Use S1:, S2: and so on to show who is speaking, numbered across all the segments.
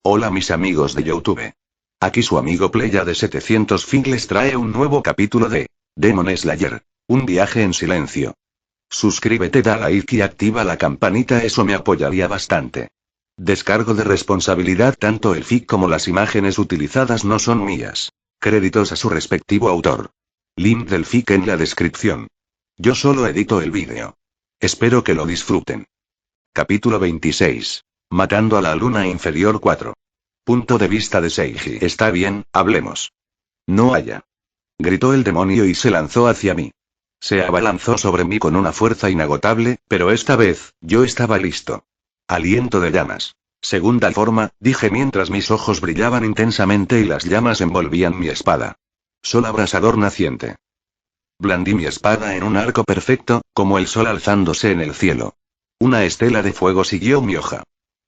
S1: Hola mis amigos de YouTube. Aquí su amigo Playa de 700 Fin les trae un nuevo capítulo de Demon Slayer. Un viaje en silencio. Suscríbete, da like y activa la campanita, eso me apoyaría bastante. Descargo de responsabilidad, tanto el fic como las imágenes utilizadas no son mías. Créditos a su respectivo autor. Link del fic en la descripción. Yo solo edito el vídeo. Espero que lo disfruten. Capítulo 26. Matando a la luna inferior 4. Punto de vista de Seiji. Está bien, hablemos. No haya. Gritó el demonio y se lanzó hacia mí. Se abalanzó sobre mí con una fuerza inagotable, pero esta vez, yo estaba listo. Aliento de llamas. Segunda forma, dije mientras mis ojos brillaban intensamente y las llamas envolvían mi espada. Sol abrasador naciente. Blandí mi espada en un arco perfecto, como el sol alzándose en el cielo. Una estela de fuego siguió mi hoja.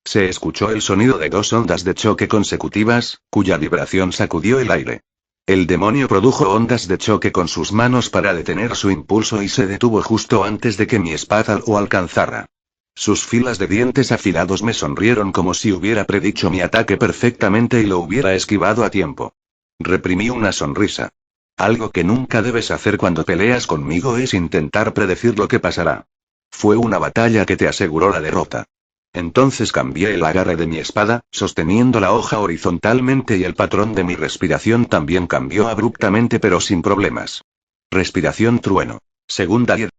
S1: Se escuchó el sonido de dos ondas de choque consecutivas, cuya vibración sacudió el aire. El demonio produjo ondas de choque con sus manos para detener su impulso y se detuvo justo antes de que mi espada lo alcanzara. Sus filas de dientes afilados me sonrieron como si hubiera predicho mi ataque perfectamente y lo hubiera esquivado a tiempo. Reprimí una sonrisa. Algo que nunca debes hacer cuando peleas conmigo es intentar predecir lo que pasará. Fue una batalla que te aseguró la derrota. Entonces cambié el agarre de mi espada, sosteniendo la hoja horizontalmente, y el patrón de mi respiración también cambió abruptamente pero sin problemas. Respiración trueno. Segunda y...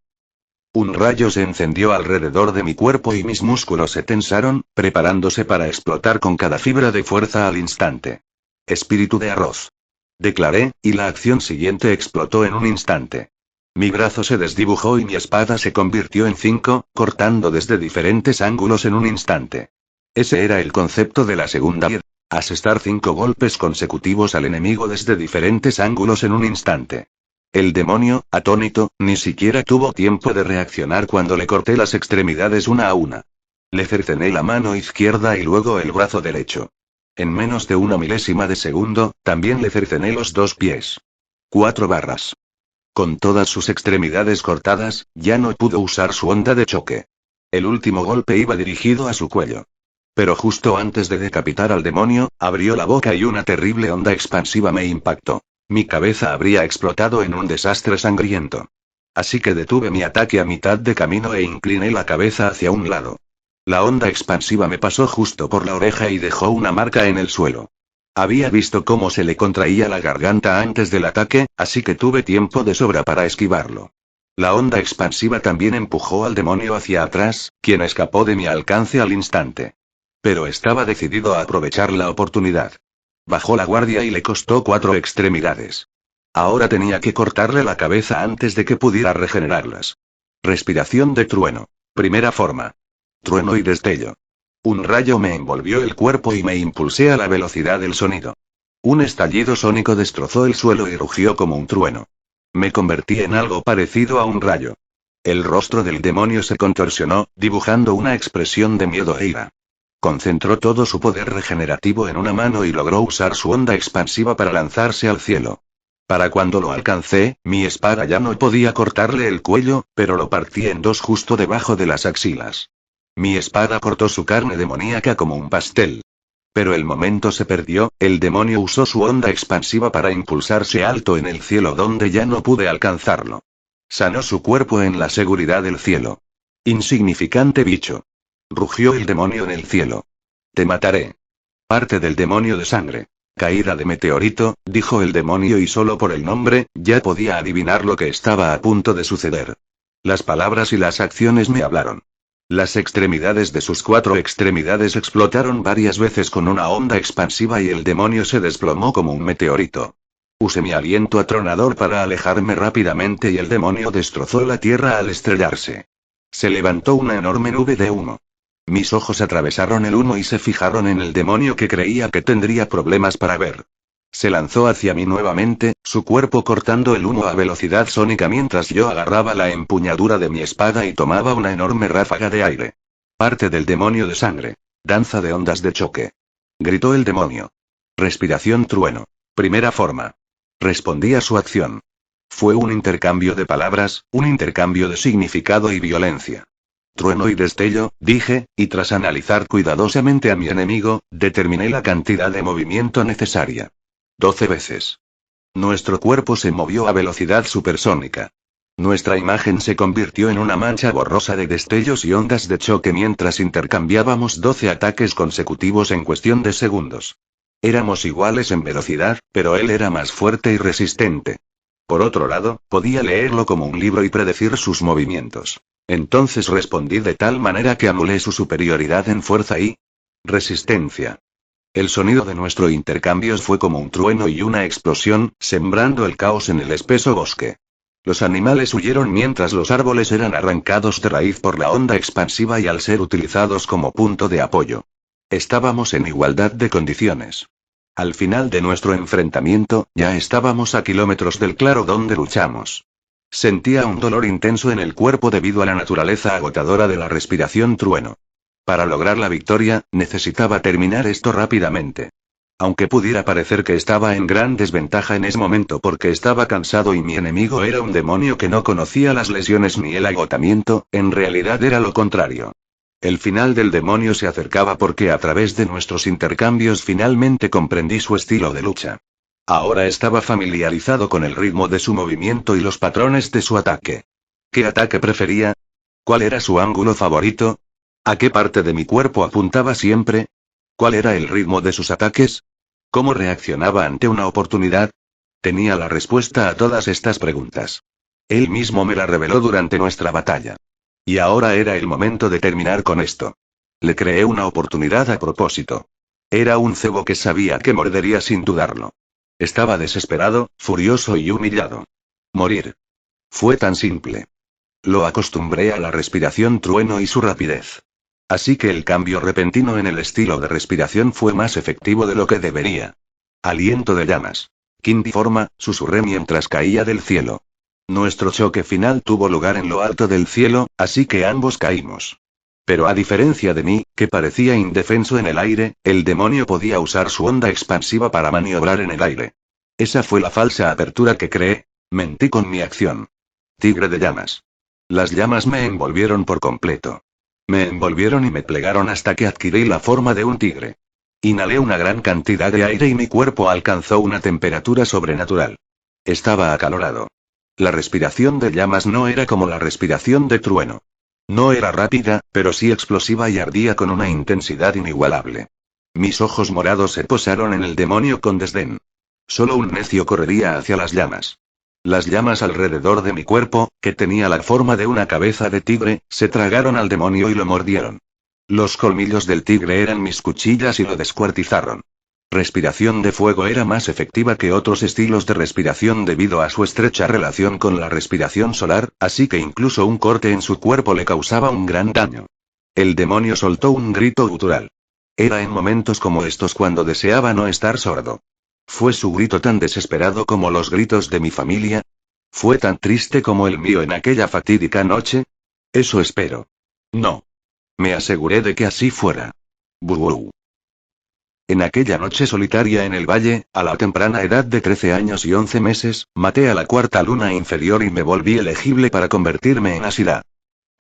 S1: Un rayo se encendió alrededor de mi cuerpo y mis músculos se tensaron, preparándose para explotar con cada fibra de fuerza al instante. Espíritu de arroz. Declaré, y la acción siguiente explotó en un instante. Mi brazo se desdibujó y mi espada se convirtió en 5, cortando desde diferentes ángulos en un instante. Ese era el concepto de la segunda y... asestar 5 golpes consecutivos al enemigo desde diferentes ángulos en un instante. El demonio, atónito, ni siquiera tuvo tiempo de reaccionar cuando le corté las extremidades una a una. Le cercené la mano izquierda y luego el brazo derecho. En menos de una milésima de segundo, también le cercené los 2 pies. 4 barras. Con todas sus extremidades cortadas, ya no pudo usar su onda de choque. El último golpe iba dirigido a su cuello. Pero justo antes de decapitar al demonio, abrió la boca y una terrible onda expansiva me impactó. Mi cabeza habría explotado en un desastre sangriento. Así que detuve mi ataque a mitad de camino e incliné la cabeza hacia un lado. La onda expansiva me pasó justo por la oreja y dejó una marca en el suelo. Había visto cómo se le contraía la garganta antes del ataque, así que tuve tiempo de sobra para esquivarlo. La onda expansiva también empujó al demonio hacia atrás, quien escapó de mi alcance al instante. Pero estaba decidido a aprovechar la oportunidad. Bajó la guardia y le costó 4 extremidades. Ahora tenía que cortarle la cabeza antes de que pudiera regenerarlas. Respiración de trueno. Primera forma. Trueno y destello. Un rayo me envolvió el cuerpo y me impulsé a la velocidad del sonido. Un estallido sónico destrozó el suelo y rugió como un trueno. Me convertí en algo parecido a un rayo. El rostro del demonio se contorsionó, dibujando una expresión de miedo e ira. Concentró todo su poder regenerativo en una mano y logró usar su onda expansiva para lanzarse al cielo. Para cuando lo alcancé, mi espada ya no podía cortarle el cuello, pero lo partí en 2 justo debajo de las axilas. Mi espada cortó su carne demoníaca como un pastel. Pero el momento se perdió, el demonio usó su onda expansiva para impulsarse alto en el cielo donde ya no pude alcanzarlo. Sanó su cuerpo en la seguridad del cielo. Insignificante bicho. Rugió el demonio en el cielo. Te mataré. Parte del demonio de sangre. Caída de meteorito, dijo el demonio y solo por el nombre, ya podía adivinar lo que estaba a punto de suceder. Las palabras y las acciones me hablaron. Las extremidades de sus 4 extremidades explotaron varias veces con una onda expansiva y el demonio se desplomó como un meteorito. Usé mi aliento atronador para alejarme rápidamente y el demonio destrozó la tierra al estrellarse. Se levantó una enorme nube de humo. Mis ojos atravesaron el humo y se fijaron en el demonio que creía que tendría problemas para ver. Se lanzó hacia mí nuevamente, su cuerpo cortando el humo a velocidad sónica mientras yo agarraba la empuñadura de mi espada y tomaba una enorme ráfaga de aire. Parte del demonio de sangre. Danza de ondas de choque. Gritó el demonio. Respiración trueno. Primera forma. Respondí a su acción. Fue un intercambio de palabras, un intercambio de significado y violencia. Trueno y destello, dije, y tras analizar cuidadosamente a mi enemigo, determiné la cantidad de movimiento necesaria. 12 veces. Nuestro cuerpo se movió a velocidad supersónica. Nuestra imagen se convirtió en una mancha borrosa de destellos y ondas de choque mientras intercambiábamos 12 ataques consecutivos en cuestión de segundos. Éramos iguales en velocidad, pero él era más fuerte y resistente. Por otro lado, podía leerlo como un libro y predecir sus movimientos. Entonces respondí de tal manera que anulé su superioridad en fuerza y resistencia. El sonido de nuestro intercambio fue como un trueno y una explosión, sembrando el caos en el espeso bosque. Los animales huyeron mientras los árboles eran arrancados de raíz por la onda expansiva y al ser utilizados como punto de apoyo. Estábamos en igualdad de condiciones. Al final de nuestro enfrentamiento, ya estábamos a kilómetros del claro donde luchamos. Sentía un dolor intenso en el cuerpo debido a la naturaleza agotadora de la respiración trueno. Para lograr la victoria, necesitaba terminar esto rápidamente. Aunque pudiera parecer que estaba en gran desventaja en ese momento porque estaba cansado y mi enemigo era un demonio que no conocía las lesiones ni el agotamiento, en realidad era lo contrario. El final del demonio se acercaba porque a través de nuestros intercambios finalmente comprendí su estilo de lucha. Ahora estaba familiarizado con el ritmo de su movimiento y los patrones de su ataque. ¿Qué ataque prefería? ¿Cuál era su ángulo favorito? ¿A qué parte de mi cuerpo apuntaba siempre? ¿Cuál era el ritmo de sus ataques? ¿Cómo reaccionaba ante una oportunidad? Tenía la respuesta a todas estas preguntas. Él mismo me la reveló durante nuestra batalla. Y ahora era el momento de terminar con esto. Le creé una oportunidad a propósito. Era un cebo que sabía que mordería sin dudarlo. Estaba desesperado, furioso y humillado. Morir. Fue tan simple. Lo acostumbré a la respiración trueno y su rapidez. Así que el cambio repentino en el estilo de respiración fue más efectivo de lo que debería. Aliento de llamas. Quinti forma, susurré mientras caía del cielo. Nuestro choque final tuvo lugar en lo alto del cielo, así que ambos caímos. Pero a diferencia de mí, que parecía indefenso en el aire, el demonio podía usar su onda expansiva para maniobrar en el aire. Esa fue la falsa apertura que creé. Mentí con mi acción. Tigre de llamas. Las llamas me envolvieron por completo. Me envolvieron y me plegaron hasta que adquirí la forma de un tigre. Inhalé una gran cantidad de aire y mi cuerpo alcanzó una temperatura sobrenatural. Estaba acalorado. La respiración de llamas no era como la respiración de trueno. No era rápida, pero sí explosiva y ardía con una intensidad inigualable. Mis ojos morados se posaron en el demonio con desdén. Solo un necio correría hacia las llamas. Las llamas alrededor de mi cuerpo, que tenía la forma de una cabeza de tigre, se tragaron al demonio y lo mordieron. Los colmillos del tigre eran mis cuchillas y lo descuartizaron. Respiración de fuego era más efectiva que otros estilos de respiración debido a su estrecha relación con la respiración solar, así que incluso un corte en su cuerpo le causaba un gran daño. El demonio soltó un grito gutural. Era en momentos como estos cuando deseaba no estar sordo. ¿Fue su grito tan desesperado como los gritos de mi familia? ¿Fue tan triste como el mío en aquella fatídica noche? Eso espero. No. Me aseguré de que así fuera. Buh. En aquella noche solitaria en el valle, a la temprana edad de 13 años y 11 meses, maté a la cuarta luna inferior y me volví elegible para convertirme en Asira.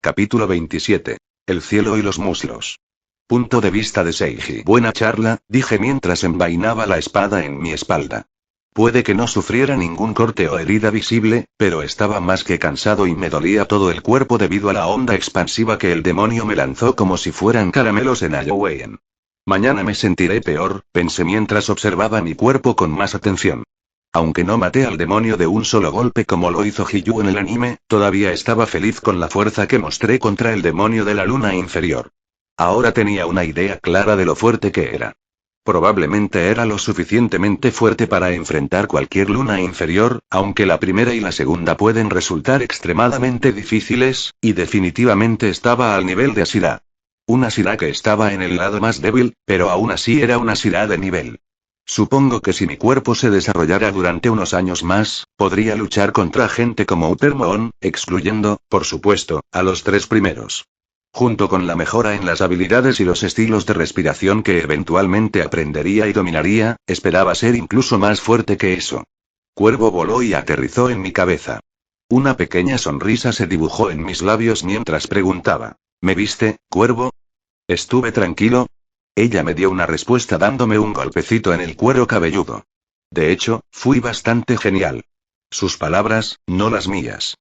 S1: Capítulo 27. El cielo y los muslos. Punto de vista de Seiji. Buena charla, dije mientras envainaba la espada en mi espalda. Puede que no sufriera ningún corte o herida visible, pero estaba más que cansado y me dolía todo el cuerpo debido a la onda expansiva que el demonio me lanzó como si fueran caramelos en Halloween. Mañana me sentiré peor, pensé mientras observaba mi cuerpo con más atención. Aunque no maté al demonio de un solo golpe como lo hizo Hiyu en el anime, todavía estaba feliz con la fuerza que mostré contra el demonio de la luna inferior. Ahora tenía una idea clara de lo fuerte que era. Probablemente era lo suficientemente fuerte para enfrentar cualquier luna inferior, aunque la primera y la segunda pueden resultar extremadamente difíciles, y definitivamente estaba al nivel de Asira. Una Asira que estaba en el lado más débil, pero aún así era una Asira de nivel. Supongo que si mi cuerpo se desarrollara durante unos años más, podría luchar contra gente como Utermoon, excluyendo, por supuesto, a los tres primeros. Junto con la mejora en las habilidades y los estilos de respiración que eventualmente aprendería y dominaría, esperaba ser incluso más fuerte que eso. Cuervo voló y aterrizó en mi cabeza. Una pequeña sonrisa se dibujó en mis labios mientras preguntaba. ¿Me viste, cuervo? ¿Estuve tranquilo? Ella me dio una respuesta dándome un golpecito en el cuero cabelludo. De hecho, fui bastante genial. Sus palabras, no las mías.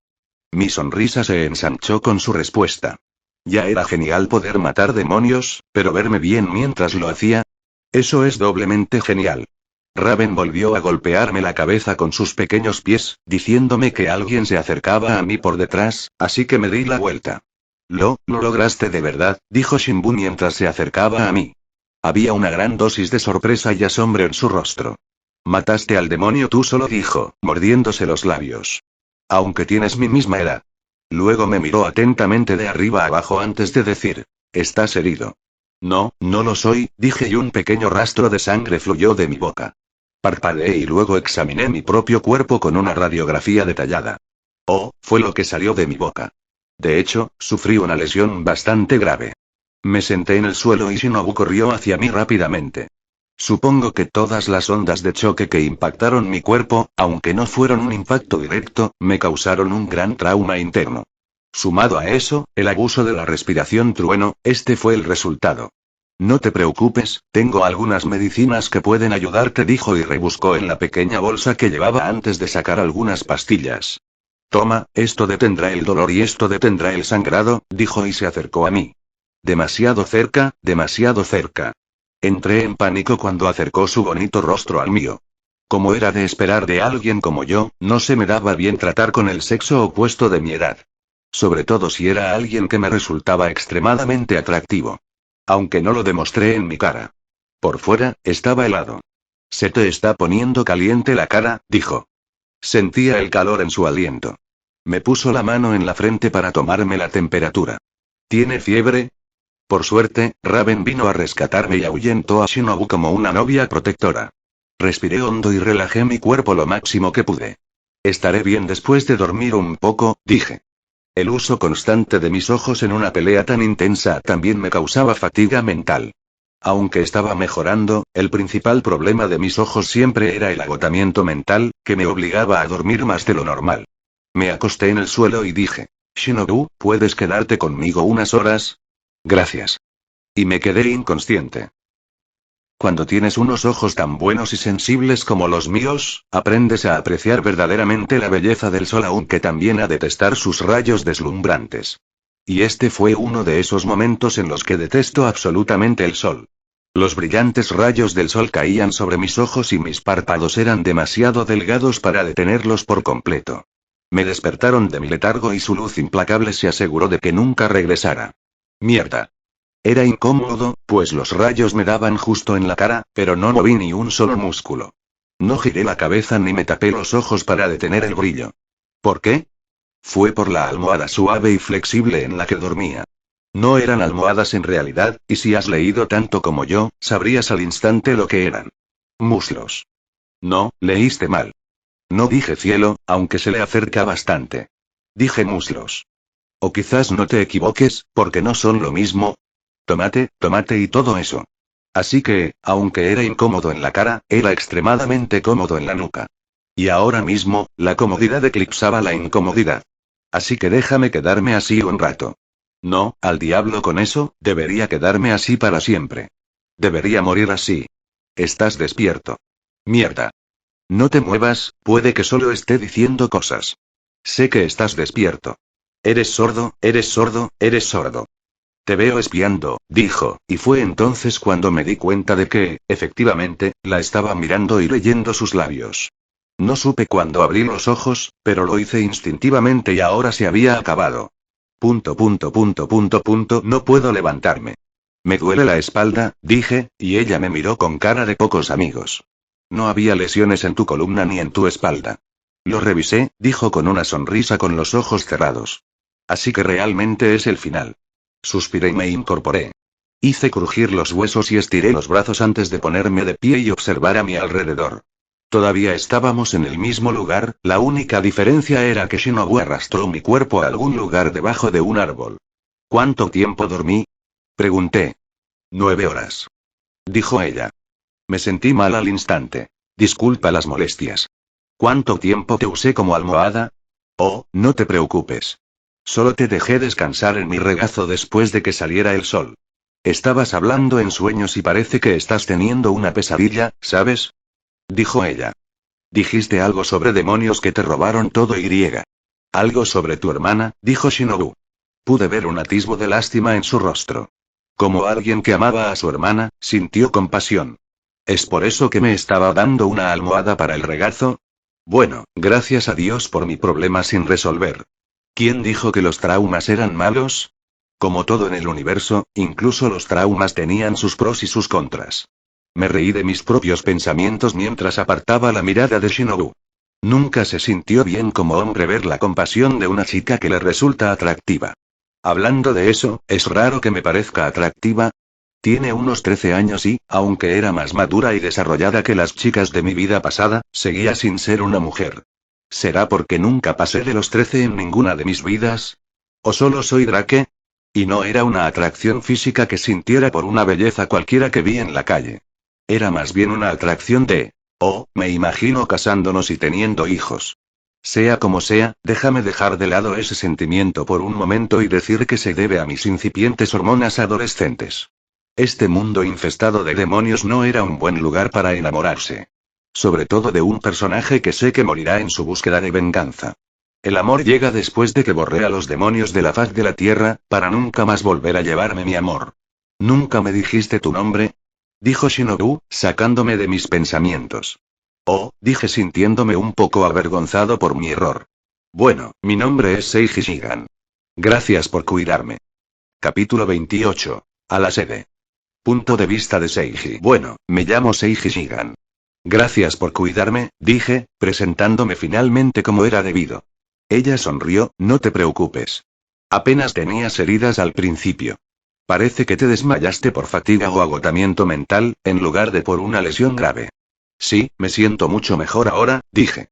S1: Mi sonrisa se ensanchó con su respuesta. Ya era genial poder matar demonios, pero verme bien mientras lo hacía. Eso es doblemente genial. Raven volvió a golpearme la cabeza con sus pequeños pies, diciéndome que alguien se acercaba a mí por detrás, así que me di la vuelta. Lo lograste de verdad, dijo Shinbu mientras se acercaba a mí. Había una gran dosis de sorpresa y asombro en su rostro. Mataste al demonio tú solo, dijo, mordiéndose los labios. Aunque tienes mi misma edad. Luego me miró atentamente de arriba a abajo antes de decir, ¿estás herido? No, no lo soy, dije y un pequeño rastro de sangre fluyó de mi boca. Parpadeé y luego examiné mi propio cuerpo con una radiografía detallada. Oh, fue lo que salió de mi boca. De hecho, sufrí una lesión bastante grave. Me senté en el suelo y Shinobu corrió hacia mí rápidamente. Supongo que todas las ondas de choque que impactaron mi cuerpo, aunque no fueron un impacto directo, me causaron un gran trauma interno. Sumado a eso, el abuso de la respiración trueno, este fue el resultado. No te preocupes, tengo algunas medicinas que pueden ayudarte, dijo y rebuscó en la pequeña bolsa que llevaba antes de sacar algunas pastillas. Toma, esto detendrá el dolor y esto detendrá el sangrado, dijo y se acercó a mí. Demasiado cerca, demasiado cerca. Entré en pánico cuando acercó su bonito rostro al mío. Como era de esperar de alguien como yo, no se me daba bien tratar con el sexo opuesto de mi edad. Sobre todo si era alguien que me resultaba extremadamente atractivo. Aunque no lo demostré en mi cara. Por fuera, estaba helado. Se te está poniendo caliente la cara, dijo. Sentía el calor en su aliento. Me puso la mano en la frente para tomarme la temperatura. ¿Tiene fiebre? Por suerte, Raven vino a rescatarme y ahuyentó a Shinobu como una novia protectora. Respiré hondo y relajé mi cuerpo lo máximo que pude. Estaré bien después de dormir un poco, dije. El uso constante de mis ojos en una pelea tan intensa también me causaba fatiga mental. Aunque estaba mejorando, el principal problema de mis ojos siempre era el agotamiento mental, que me obligaba a dormir más de lo normal. Me acosté en el suelo y dije, Shinobu, ¿puedes quedarte conmigo unas horas? Gracias. Y me quedé inconsciente. Cuando tienes unos ojos tan buenos y sensibles como los míos, aprendes a apreciar verdaderamente la belleza del sol aunque también a detestar sus rayos deslumbrantes. Y este fue uno de esos momentos en los que detesto absolutamente el sol. Los brillantes rayos del sol caían sobre mis ojos y mis párpados eran demasiado delgados para detenerlos por completo. Me despertaron de mi letargo y su luz implacable se aseguró de que nunca regresara. Mierda. Era incómodo, pues los rayos me daban justo en la cara, pero no moví ni un solo músculo. No giré la cabeza ni me tapé los ojos para detener el brillo. ¿Por qué? Fue por la almohada suave y flexible en la que dormía. No eran almohadas en realidad, y si has leído tanto como yo, sabrías al instante lo que eran. Muslos. No, leíste mal. No dije cielo, aunque se le acerca bastante. Dije muslos. O quizás no te equivoques, porque no son lo mismo. Tomate, tomate y todo eso. Así que, aunque era incómodo en la cara, era extremadamente cómodo en la nuca. Y ahora mismo, la comodidad eclipsaba la incomodidad. Así que déjame quedarme así un rato. No, al diablo con eso, debería quedarme así para siempre. Debería morir así. Estás despierto. Mierda. No te muevas, puede que solo esté diciendo cosas. Sé que estás despierto. Eres sordo, eres sordo, eres sordo. Te veo espiando, dijo, y fue entonces cuando me di cuenta de que, efectivamente, la estaba mirando y leyendo sus labios. No supe cuándo abrí los ojos, pero lo hice instintivamente y ahora se había acabado. No puedo levantarme. Me duele la espalda, dije, y ella me miró con cara de pocos amigos. No había lesiones en tu columna ni en tu espalda. Lo revisé, dijo con una sonrisa con los ojos cerrados. Así que realmente es el final. Suspiré y me incorporé. Hice crujir los huesos y estiré los brazos antes de ponerme de pie y observar a mi alrededor. Todavía estábamos en el mismo lugar, la única diferencia era que Shinobu arrastró mi cuerpo a algún lugar debajo de un árbol. ¿Cuánto tiempo dormí? Pregunté. 9 horas. Dijo ella. Me sentí mal al instante. Disculpa las molestias. ¿Cuánto tiempo te usé como almohada? Oh, no te preocupes. Solo te dejé descansar en mi regazo después de que saliera el sol. Estabas hablando en sueños y parece que estás teniendo una pesadilla, ¿sabes? Dijo ella. Dijiste algo sobre demonios que te robaron todo y. Algo sobre tu hermana, dijo Shinobu. Pude ver un atisbo de lástima en su rostro. Como alguien que amaba a su hermana, sintió compasión. ¿Es por eso que me estaba dando una almohada para el regazo? Bueno, gracias a Dios por mi problema sin resolver. ¿Quién dijo que los traumas eran malos? Como todo en el universo, incluso los traumas tenían sus pros y sus contras. Me reí de mis propios pensamientos mientras apartaba la mirada de Shinobu. Nunca se sintió bien como hombre ver la compasión de una chica que le resulta atractiva. Hablando de eso, ¿es raro que me parezca atractiva? Tiene unos 13 años y, aunque era más madura y desarrollada que las chicas de mi vida pasada, seguía sin ser una mujer. ¿Será porque nunca pasé de los 13 en ninguna de mis vidas? ¿O solo soy Drake? Y no era una atracción física que sintiera por una belleza cualquiera que vi en la calle. Era más bien una atracción de... Oh, me imagino casándonos y teniendo hijos. Sea como sea, déjame dejar de lado ese sentimiento por un momento y decir que se debe a mis incipientes hormonas adolescentes. Este mundo infestado de demonios no era un buen lugar para enamorarse. Sobre todo de un personaje que sé que morirá en su búsqueda de venganza. El amor llega después de que borré a los demonios de la faz de la tierra, para nunca más volver a llevarme mi amor. ¿Nunca me dijiste tu nombre? Dijo Shinobu, sacándome de mis pensamientos. Oh, dije sintiéndome un poco avergonzado por mi error. Bueno, mi nombre es Seiji Shigan. Gracias por cuidarme. Capítulo 28. A la sede. Punto de vista de Seiji. Bueno, me llamo Seiji Shigan. Gracias por cuidarme, dije, presentándome finalmente como era debido. Ella sonrió, no te preocupes. Apenas tenías heridas al principio. Parece que te desmayaste por fatiga o agotamiento mental, en lugar de por una lesión grave. Sí, me siento mucho mejor ahora, dije.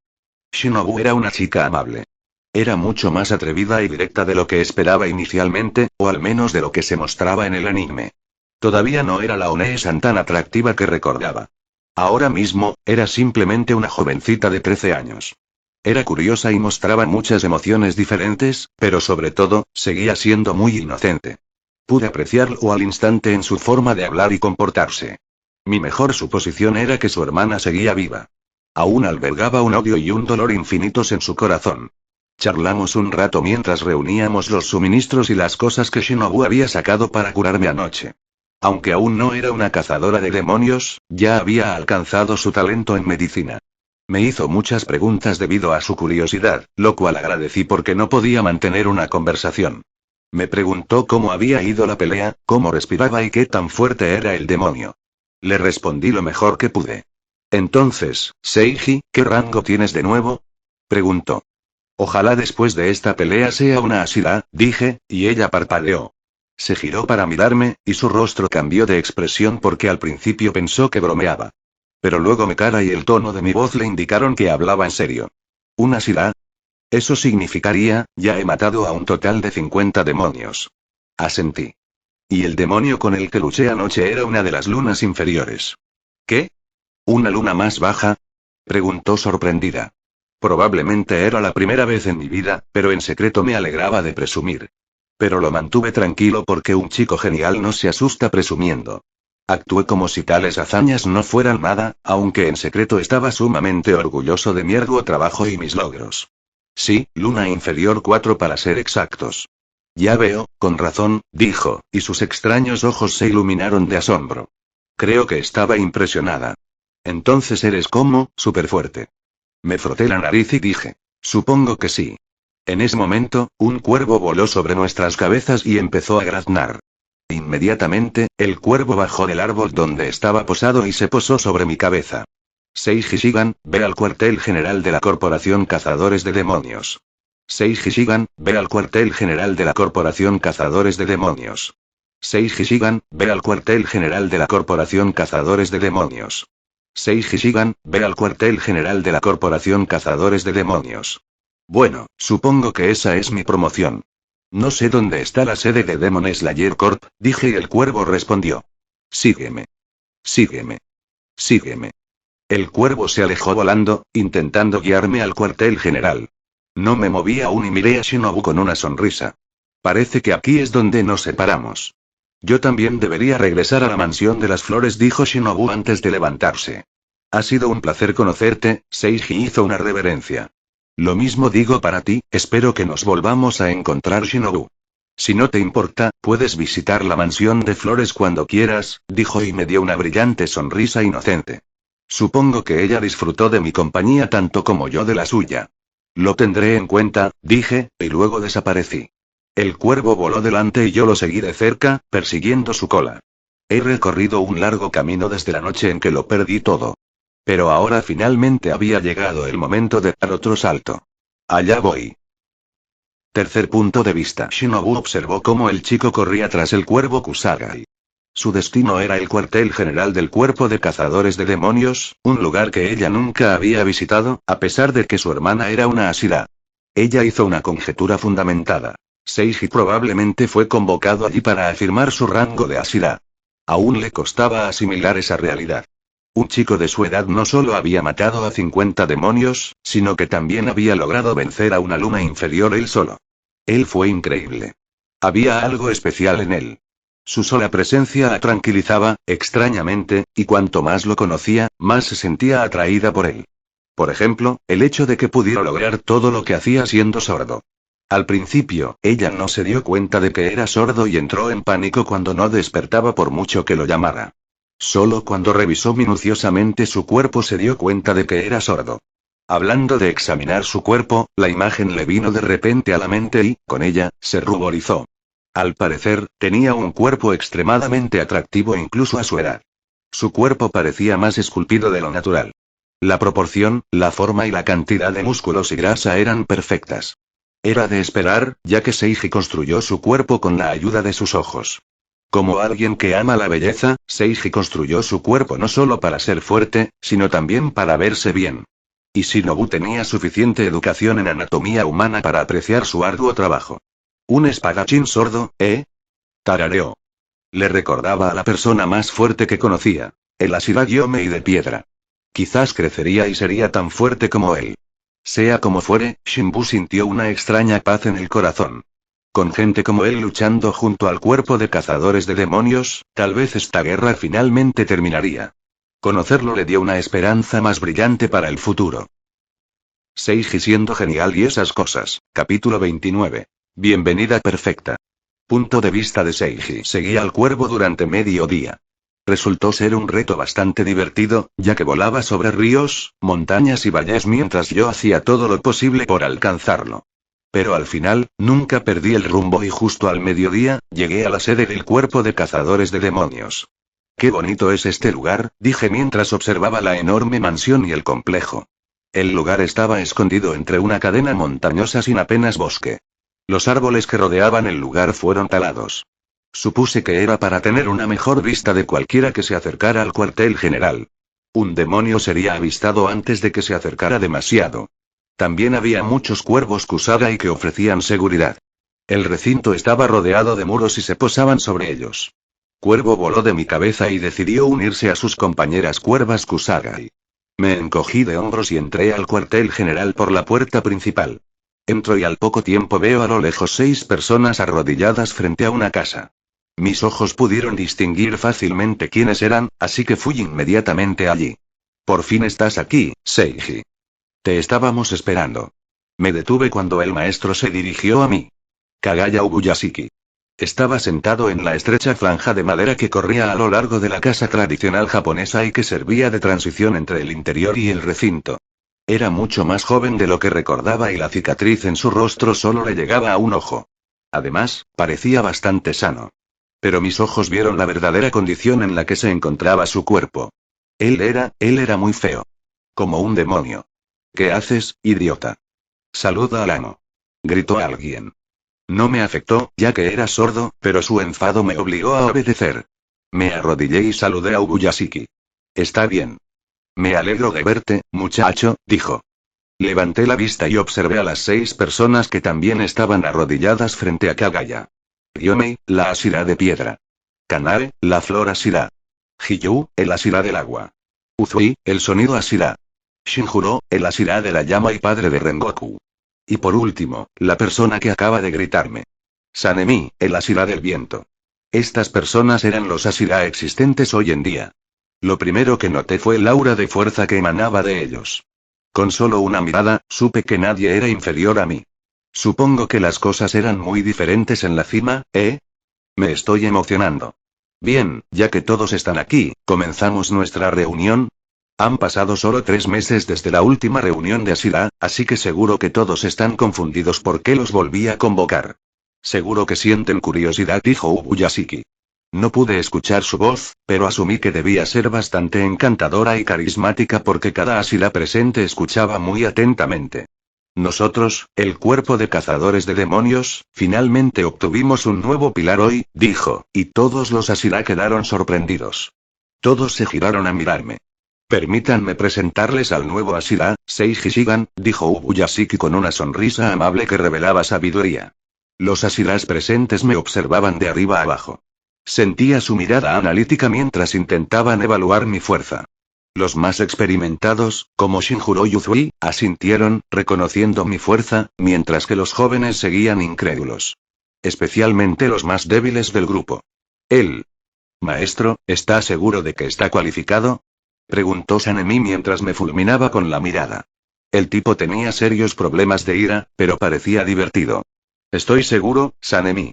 S1: Shinobu era una chica amable. Era mucho más atrevida y directa de lo que esperaba inicialmente, o al menos de lo que se mostraba en el anime. Todavía no era la One-san tan atractiva que recordaba. Ahora mismo, era simplemente una jovencita de 13 años. Era curiosa y mostraba muchas emociones diferentes, pero sobre todo, seguía siendo muy inocente. Pude apreciarlo al instante en su forma de hablar y comportarse. Mi mejor suposición era que su hermana seguía viva. Aún albergaba un odio y un dolor infinitos en su corazón. Charlamos un rato mientras reuníamos los suministros y las cosas que Shinobu había sacado para curarme anoche. Aunque aún no era una cazadora de demonios, ya había alcanzado su talento en medicina. Me hizo muchas preguntas debido a su curiosidad, lo cual agradecí porque no podía mantener una conversación. Me preguntó cómo había ido la pelea, cómo respiraba y qué tan fuerte era el demonio. Le respondí lo mejor que pude. Entonces, Seiji, ¿qué rango tienes de nuevo? Preguntó. Ojalá después de esta pelea sea una Ashira, dije, y ella parpadeó. Se giró para mirarme, y su rostro cambió de expresión porque al principio pensó que bromeaba. Pero luego mi cara y el tono de mi voz le indicaron que hablaba en serio. ¿Una Ashira? Eso significaría, ya he matado a un total de 50 demonios. Asentí. Y el demonio con el que luché anoche era una de las lunas inferiores. ¿Qué? ¿Una luna más baja? Preguntó sorprendida. Probablemente era la primera vez en mi vida, pero en secreto me alegraba de presumir. Pero lo mantuve tranquilo porque un chico genial no se asusta presumiendo. Actué como si tales hazañas no fueran nada, aunque en secreto estaba sumamente orgulloso de mi arduo trabajo y mis logros. Sí, luna inferior 4 para ser exactos. Ya veo, con razón, dijo, y sus extraños ojos se iluminaron de asombro. Creo que estaba impresionada. Entonces eres como, superfuerte. Me froté la nariz y dije, supongo que sí. En ese momento, un cuervo voló sobre nuestras cabezas y empezó a graznar. Inmediatamente, el cuervo bajó del árbol donde estaba posado y se posó sobre mi cabeza. Seiji Shigan, ve al cuartel general de la Corporación Cazadores de Demonios. Seiji Shigan, ve al cuartel general de la Corporación Cazadores de Demonios. Seiji Shigan, ve al cuartel general de la Corporación Cazadores de Demonios. Seiji Shigan, ve al cuartel general de la Corporación Cazadores de Demonios. Bueno, supongo que esa es mi promoción. No sé dónde está la sede de Demon Slayer Corp, dije y el cuervo respondió. Sígueme. Sígueme. Sígueme. El cuervo se alejó volando, intentando guiarme al cuartel general. No me moví aún y miré a Shinobu con una sonrisa. Parece que aquí es donde nos separamos. Yo también debería regresar a la mansión de las flores, dijo Shinobu antes de levantarse. Ha sido un placer conocerte, Seiji hizo una reverencia. Lo mismo digo para ti, espero que nos volvamos a encontrar, Shinobu. Si no te importa, puedes visitar la mansión de flores cuando quieras, dijo y me dio una brillante sonrisa inocente. Supongo que ella disfrutó de mi compañía tanto como yo de la suya. Lo tendré en cuenta, dije, y luego desaparecí. El cuervo voló delante y yo lo seguí de cerca, persiguiendo su cola. He recorrido un largo camino desde la noche en que lo perdí todo. Pero ahora finalmente había llegado el momento de dar otro salto. Allá voy. Tercer punto de vista. Shinobu observó cómo el chico corría tras el cuervo Kusagai. Su destino era el cuartel general del cuerpo de cazadores de demonios, un lugar que ella nunca había visitado, a pesar de que su hermana era una Ashira. Ella hizo una conjetura fundamentada. Seiji probablemente fue convocado allí para afirmar su rango de Ashira. Aún le costaba asimilar esa realidad. Un chico de su edad no solo había matado a 50 demonios, sino que también había logrado vencer a una luna inferior él solo. Él fue increíble. Había algo especial en él. Su sola presencia la tranquilizaba, extrañamente, y cuanto más lo conocía, más se sentía atraída por él. Por ejemplo, el hecho de que pudiera lograr todo lo que hacía siendo sordo. Al principio, ella no se dio cuenta de que era sordo y entró en pánico cuando no despertaba por mucho que lo llamara. Solo cuando revisó minuciosamente su cuerpo se dio cuenta de que era sordo. Hablando de examinar su cuerpo, la imagen le vino de repente a la mente y, con ella, se ruborizó. Al parecer, tenía un cuerpo extremadamente atractivo incluso a su edad. Su cuerpo parecía más esculpido de lo natural. La proporción, la forma y la cantidad de músculos y grasa eran perfectas. Era de esperar, ya que Seiji construyó su cuerpo con la ayuda de sus ojos. Como alguien que ama la belleza, Seiji construyó su cuerpo no solo para ser fuerte, sino también para verse bien. Y Shinobu tenía suficiente educación en anatomía humana para apreciar su arduo trabajo. Un espadachín sordo, ¿eh? Tarareó. Le recordaba a la persona más fuerte que conocía, el Ashira Gyomei de piedra. Quizás crecería y sería tan fuerte como él. Sea como fuere, Shinbu sintió una extraña paz en el corazón. Con gente como él luchando junto al cuerpo de cazadores de demonios, tal vez esta guerra finalmente terminaría. Conocerlo le dio una esperanza más brillante para el futuro. Seiji siendo genial y esas cosas. Capítulo 29. Bienvenida perfecta. Punto de vista de Seiji. Seguía al cuervo durante medio día. Resultó ser un reto bastante divertido, ya que volaba sobre ríos, montañas y valles mientras yo hacía todo lo posible por alcanzarlo. Pero al final, nunca perdí el rumbo y justo al mediodía, llegué a la sede del cuerpo de cazadores de demonios. Qué bonito es este lugar, dije mientras observaba la enorme mansión y el complejo. El lugar estaba escondido entre una cadena montañosa sin apenas bosque. Los árboles que rodeaban el lugar fueron talados. Supuse que era para tener una mejor vista de cualquiera que se acercara al cuartel general. Un demonio sería avistado antes de que se acercara demasiado. También había muchos cuervos Kusagai que ofrecían seguridad. El recinto estaba rodeado de muros y se posaban sobre ellos. Cuervo voló de mi cabeza y decidió unirse a sus compañeras cuervas Kusagai. Me encogí de hombros y entré al cuartel general por la puerta principal. Entro y al poco tiempo veo a lo lejos 6 personas arrodilladas frente a una casa. Mis ojos pudieron distinguir fácilmente quiénes eran, así que fui inmediatamente allí. Por fin estás aquí, Seiji. Te estábamos esperando. Me detuve cuando el maestro se dirigió a mí. Kagaya Ubuyashiki. Estaba sentado en la estrecha franja de madera que corría a lo largo de la casa tradicional japonesa y que servía de transición entre el interior y el recinto. Era mucho más joven de lo que recordaba y la cicatriz en su rostro solo le llegaba a un ojo. Además, parecía bastante sano. Pero mis ojos vieron la verdadera condición en la que se encontraba su cuerpo. Él era muy feo. Como un demonio. ¿Qué haces, idiota? Saluda al amo. Gritó alguien. No me afectó, ya que era sordo, pero su enfado me obligó a obedecer. Me arrodillé y saludé a Ubuyashiki. Está bien. Me alegro de verte, muchacho, dijo. Levanté la vista y observé a las 6 personas que también estaban arrodilladas frente a Kagaya. Gyomei, la Ashira de piedra. Kanae, la flor Ashira. Hiyu, el Ashira del agua. Uzui, el sonido Ashira. Shinjuro, el Ashira de la llama y padre de Rengoku. Y por último, la persona que acaba de gritarme. Sanemi, el Asira del viento. Estas personas eran los Asira existentes hoy en día. Lo primero que noté fue el aura de fuerza que emanaba de ellos. Con solo una mirada, supe que nadie era inferior a mí. Supongo que las cosas eran muy diferentes en la cima, ¿eh? Me estoy emocionando. Bien, ya que todos están aquí, ¿comenzamos nuestra reunión? Han pasado solo 3 meses desde la última reunión de Asira, así que seguro que todos están confundidos por qué los volví a convocar. Seguro que sienten curiosidad, dijo Ubuyashiki. No pude escuchar su voz, pero asumí que debía ser bastante encantadora y carismática porque cada Asira presente escuchaba muy atentamente. Nosotros, el cuerpo de cazadores de demonios, finalmente obtuvimos un nuevo pilar hoy, dijo, y todos los Asira quedaron sorprendidos. Todos se giraron a mirarme. Permítanme presentarles al nuevo Asira, Seiji Shigan, dijo Ubuyashiki con una sonrisa amable que revelaba sabiduría. Los Asiras presentes me observaban de arriba abajo. Sentía su mirada analítica mientras intentaban evaluar mi fuerza. Los más experimentados, como Shinjuro Yuzui, asintieron, reconociendo mi fuerza, mientras que los jóvenes seguían incrédulos. Especialmente los más débiles del grupo. Él. Maestro, ¿está seguro de que está cualificado? Preguntó Sanemi mientras me fulminaba con la mirada. El tipo tenía serios problemas de ira, pero parecía divertido. Estoy seguro, Sanemi.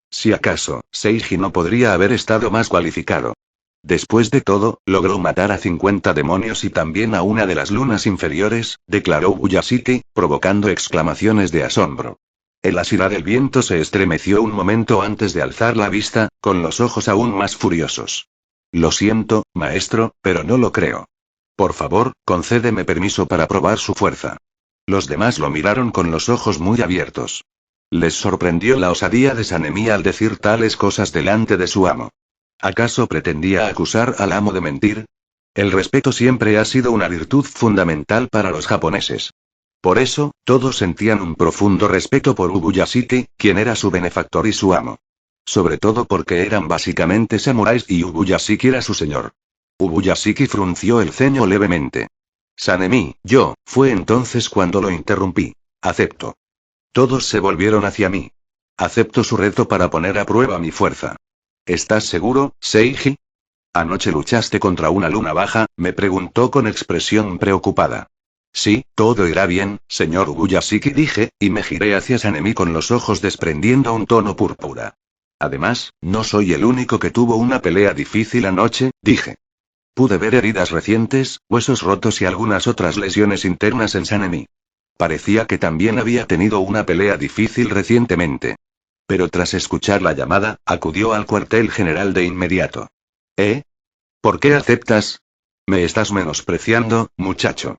S1: Si acaso, Seiji no podría haber estado más cualificado. Después de todo, logró matar a 50 demonios y también a una de las lunas inferiores, declaró Ubuyashiki, provocando exclamaciones de asombro. El Asira del viento se estremeció un momento antes de alzar la vista, con los ojos aún más furiosos. Lo siento, maestro, pero no lo creo. Por favor, concédeme permiso para probar su fuerza. Los demás lo miraron con los ojos muy abiertos. Les sorprendió la osadía de Sanemi al decir tales cosas delante de su amo. ¿Acaso pretendía acusar al amo de mentir? El respeto siempre ha sido una virtud fundamental para los japoneses. Por eso, todos sentían un profundo respeto por Ubuyashiki, quien era su benefactor y su amo. Sobre todo porque eran básicamente samuráis y Ubuyashiki era su señor. Ubuyashiki frunció el ceño levemente. Sanemi, fue entonces cuando lo interrumpí. Acepto. Todos se volvieron hacia mí. Acepto su reto para poner a prueba mi fuerza. ¿Estás seguro, Seiji? Anoche luchaste contra una luna baja, me preguntó con expresión preocupada. Sí, todo irá bien, señor Ubuyashiki, dije, y me giré hacia Sanemi con los ojos desprendiendo un tono púrpura. Además, no soy el único que tuvo una pelea difícil anoche, dije. Pude ver heridas recientes, huesos rotos y algunas otras lesiones internas en Sanemi. Parecía que también había tenido una pelea difícil recientemente. Pero tras escuchar la llamada, acudió al cuartel general de inmediato. ¿Eh? ¿Por qué aceptas? Me estás menospreciando, muchacho.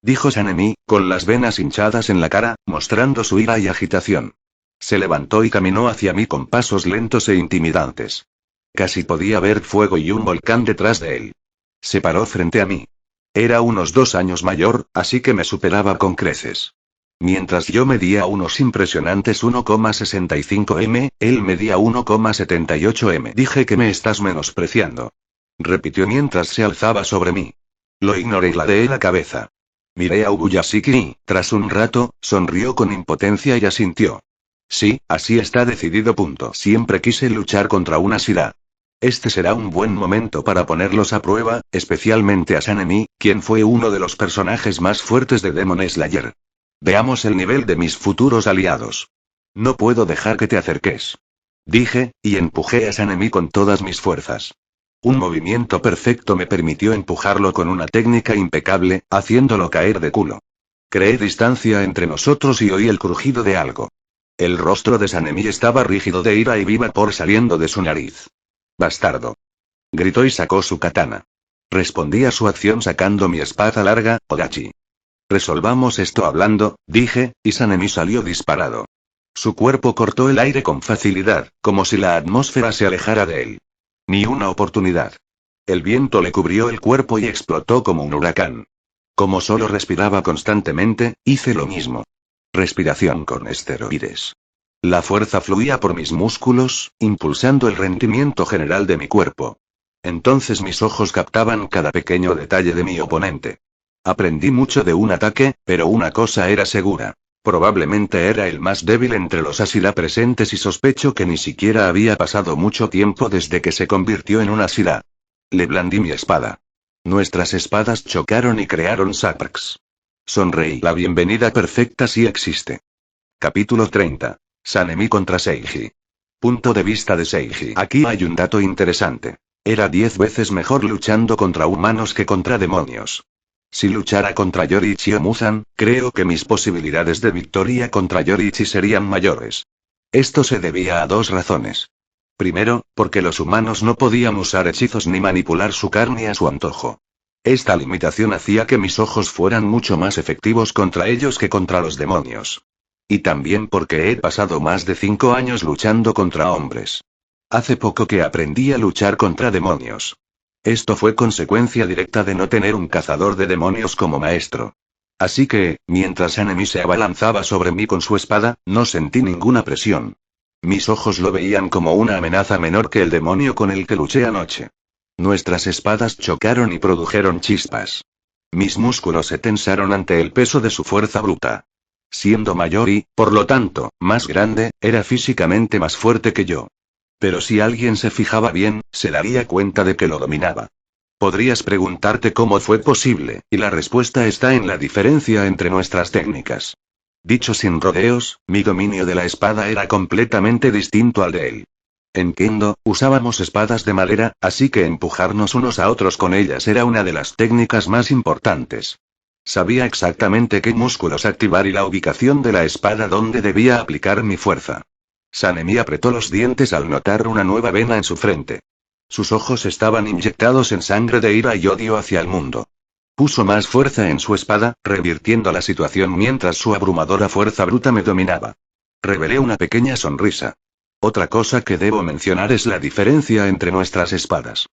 S1: Dijo Sanemi, con las venas hinchadas en la cara, mostrando su ira y agitación. Se levantó y caminó hacia mí con pasos lentos e intimidantes. Casi podía ver fuego y un volcán detrás de él. Se paró frente a mí. Era unos 2 años mayor, así que me superaba con creces. Mientras yo medía unos impresionantes 1,65 m, él medía 1,78 m. Dije que me estás menospreciando. Repitió mientras se alzaba sobre mí. Lo ignoré y ladeé la cabeza. Miré a Ubuyashiki y, tras un rato, sonrió con impotencia y asintió. Sí, así está decidido. Siempre quise luchar contra una Asira. Este será un buen momento para ponerlos a prueba, especialmente a Sanemi, quien fue uno de los personajes más fuertes de Demon Slayer. Veamos el nivel de mis futuros aliados. No puedo dejar que te acerques. Dije, y empujé a Sanemi con todas mis fuerzas. Un movimiento perfecto me permitió empujarlo con una técnica impecable, haciéndolo caer de culo. Creé distancia entre nosotros y oí el crujido de algo. El rostro de Sanemi estaba rígido de ira y vi vapor saliendo de su nariz. Bastardo. Gritó y sacó su katana. Respondí a su acción sacando mi espada larga, Odachi. Resolvamos esto hablando, dije, y Sanemi salió disparado. Su cuerpo cortó el aire con facilidad, como si la atmósfera se alejara de él. Ni una oportunidad. El viento le cubrió el cuerpo y explotó como un huracán. Como solo respiraba constantemente, hice lo mismo. Respiración con esteroides. La fuerza fluía por mis músculos, impulsando el rendimiento general de mi cuerpo. Entonces mis ojos captaban cada pequeño detalle de mi oponente. Aprendí mucho de un ataque, pero una cosa era segura. Probablemente era el más débil entre los Ashira presentes y sospecho que ni siquiera había pasado mucho tiempo desde que se convirtió en un Ashira. Le blandí mi espada. Nuestras espadas chocaron y crearon Saprx. Sonreí. La bienvenida perfecta sí existe. Capítulo 30. Sanemi contra Seiji. Punto de vista de Seiji. Aquí hay un dato interesante. Era 10 veces mejor luchando contra humanos que contra demonios. Si luchara contra Yoriichi o Muzan, creo que mis posibilidades de victoria contra Yoriichi serían mayores. Esto se debía a 2 razones. Primero, porque los humanos no podían usar hechizos ni manipular su carne a su antojo. Esta limitación hacía que mis ojos fueran mucho más efectivos contra ellos que contra los demonios. Y también porque he pasado más de 5 años luchando contra hombres. Hace poco que aprendí a luchar contra demonios. Esto fue consecuencia directa de no tener un cazador de demonios como maestro. Así que, mientras Sanemi se abalanzaba sobre mí con su espada, no sentí ninguna presión. Mis ojos lo veían como una amenaza menor que el demonio con el que luché anoche. Nuestras espadas chocaron y produjeron chispas. Mis músculos se tensaron ante el peso de su fuerza bruta. Siendo mayor y, por lo tanto, más grande, era físicamente más fuerte que yo. Pero si alguien se fijaba bien, se daría cuenta de que lo dominaba. Podrías preguntarte cómo fue posible, y la respuesta está en la diferencia entre nuestras técnicas. Dicho sin rodeos, mi dominio de la espada era completamente distinto al de él. En Kendo, usábamos espadas de madera, así que empujarnos unos a otros con ellas era una de las técnicas más importantes. Sabía exactamente qué músculos activar y la ubicación de la espada donde debía aplicar mi fuerza. Sanemi apretó los dientes al notar una nueva vena en su frente. Sus ojos estaban inyectados en sangre de ira y odio hacia el mundo. Puso más fuerza en su espada, revirtiendo la situación mientras su abrumadora fuerza bruta me dominaba. Revelé una pequeña sonrisa. Otra cosa que debo mencionar es la diferencia entre nuestras espadas.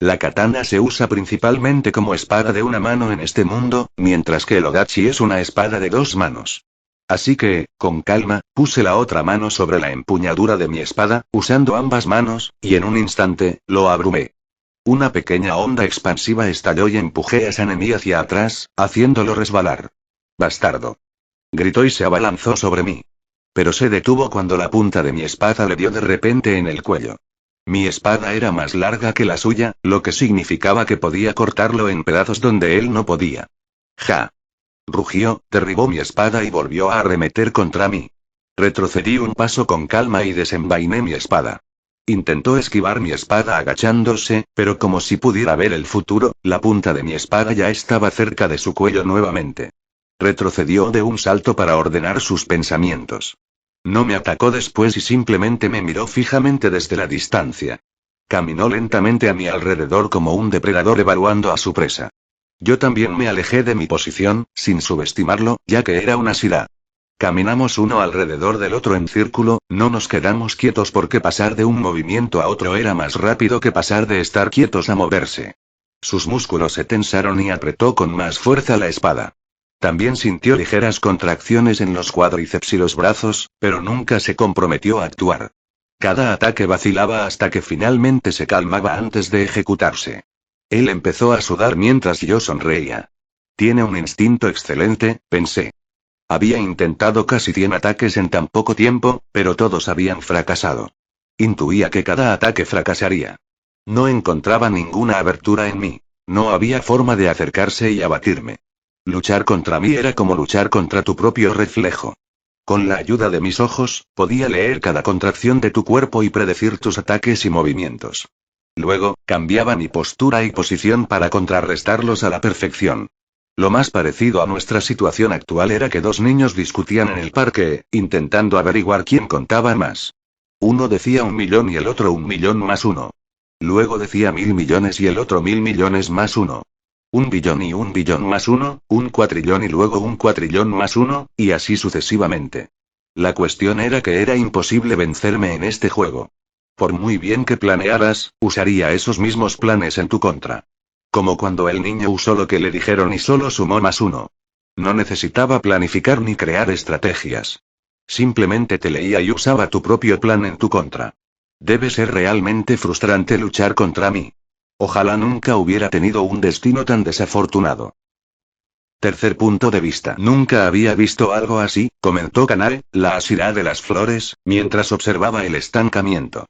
S1: La katana se usa principalmente como espada de una mano en este mundo, mientras que el odachi es una espada de 2 manos. Así que, con calma, puse la otra mano sobre la empuñadura de mi espada, usando ambas manos, y en un instante, lo abrumé. Una pequeña onda expansiva estalló y empujé a Sanemi hacia atrás, haciéndolo resbalar. «¡Bastardo!», gritó y se abalanzó sobre mí. Pero se detuvo cuando la punta de mi espada le dio de repente en el cuello. Mi espada era más larga que la suya, lo que significaba que podía cortarlo en pedazos donde él no podía. «¡Ja!», rugió, derribó mi espada y volvió a arremeter contra mí. Retrocedí un paso con calma y desenvainé mi espada. Intentó esquivar mi espada agachándose, pero como si pudiera ver el futuro, la punta de mi espada ya estaba cerca de su cuello nuevamente. Retrocedió de un salto para ordenar sus pensamientos. No me atacó después y simplemente me miró fijamente desde la distancia. Caminó lentamente a mi alrededor como un depredador evaluando a su presa. Yo también me alejé de mi posición, sin subestimarlo, ya que era una Ashira. Caminamos uno alrededor del otro en círculo, no nos quedamos quietos porque pasar de un movimiento a otro era más rápido que pasar de estar quietos a moverse. Sus músculos se tensaron y apretó con más fuerza la espada. También sintió ligeras contracciones en los cuádriceps y los brazos, pero nunca se comprometió a actuar. Cada ataque vacilaba hasta que finalmente se calmaba antes de ejecutarse. Él empezó a sudar mientras yo sonreía. Tiene un instinto excelente, pensé. Había intentado casi 100 ataques en tan poco tiempo, pero todos habían fracasado. Intuía que cada ataque fracasaría. No encontraba ninguna abertura en mí. No había forma de acercarse y abatirme. Luchar contra mí era como luchar contra tu propio reflejo. Con la ayuda de mis ojos, podía leer cada contracción de tu cuerpo y predecir tus ataques y movimientos. Luego, cambiaba mi postura y posición para contrarrestarlos a la perfección. Lo más parecido a nuestra situación actual era que 2 niños discutían en el parque, intentando averiguar quién contaba más. Uno decía 1 millón y el otro 1 millón más 1. Luego decía 1000 millones y el otro 1000 millones más 1. 1 billón y 1 billón más 1, 1 cuatrillón y luego 1 cuatrillón más 1, y así sucesivamente. La cuestión era que era imposible vencerme en este juego. Por muy bien que planearas, usaría esos mismos planes en tu contra. Como cuando el niño usó lo que le dijeron y solo sumó más 1. No necesitaba planificar ni crear estrategias. Simplemente te leía y usaba tu propio plan en tu contra. Debe ser realmente frustrante luchar contra mí. Ojalá nunca hubiera tenido un destino tan desafortunado. Tercer punto de vista. Nunca había visto algo así, comentó Kanae, la Asira de las flores, mientras observaba el estancamiento.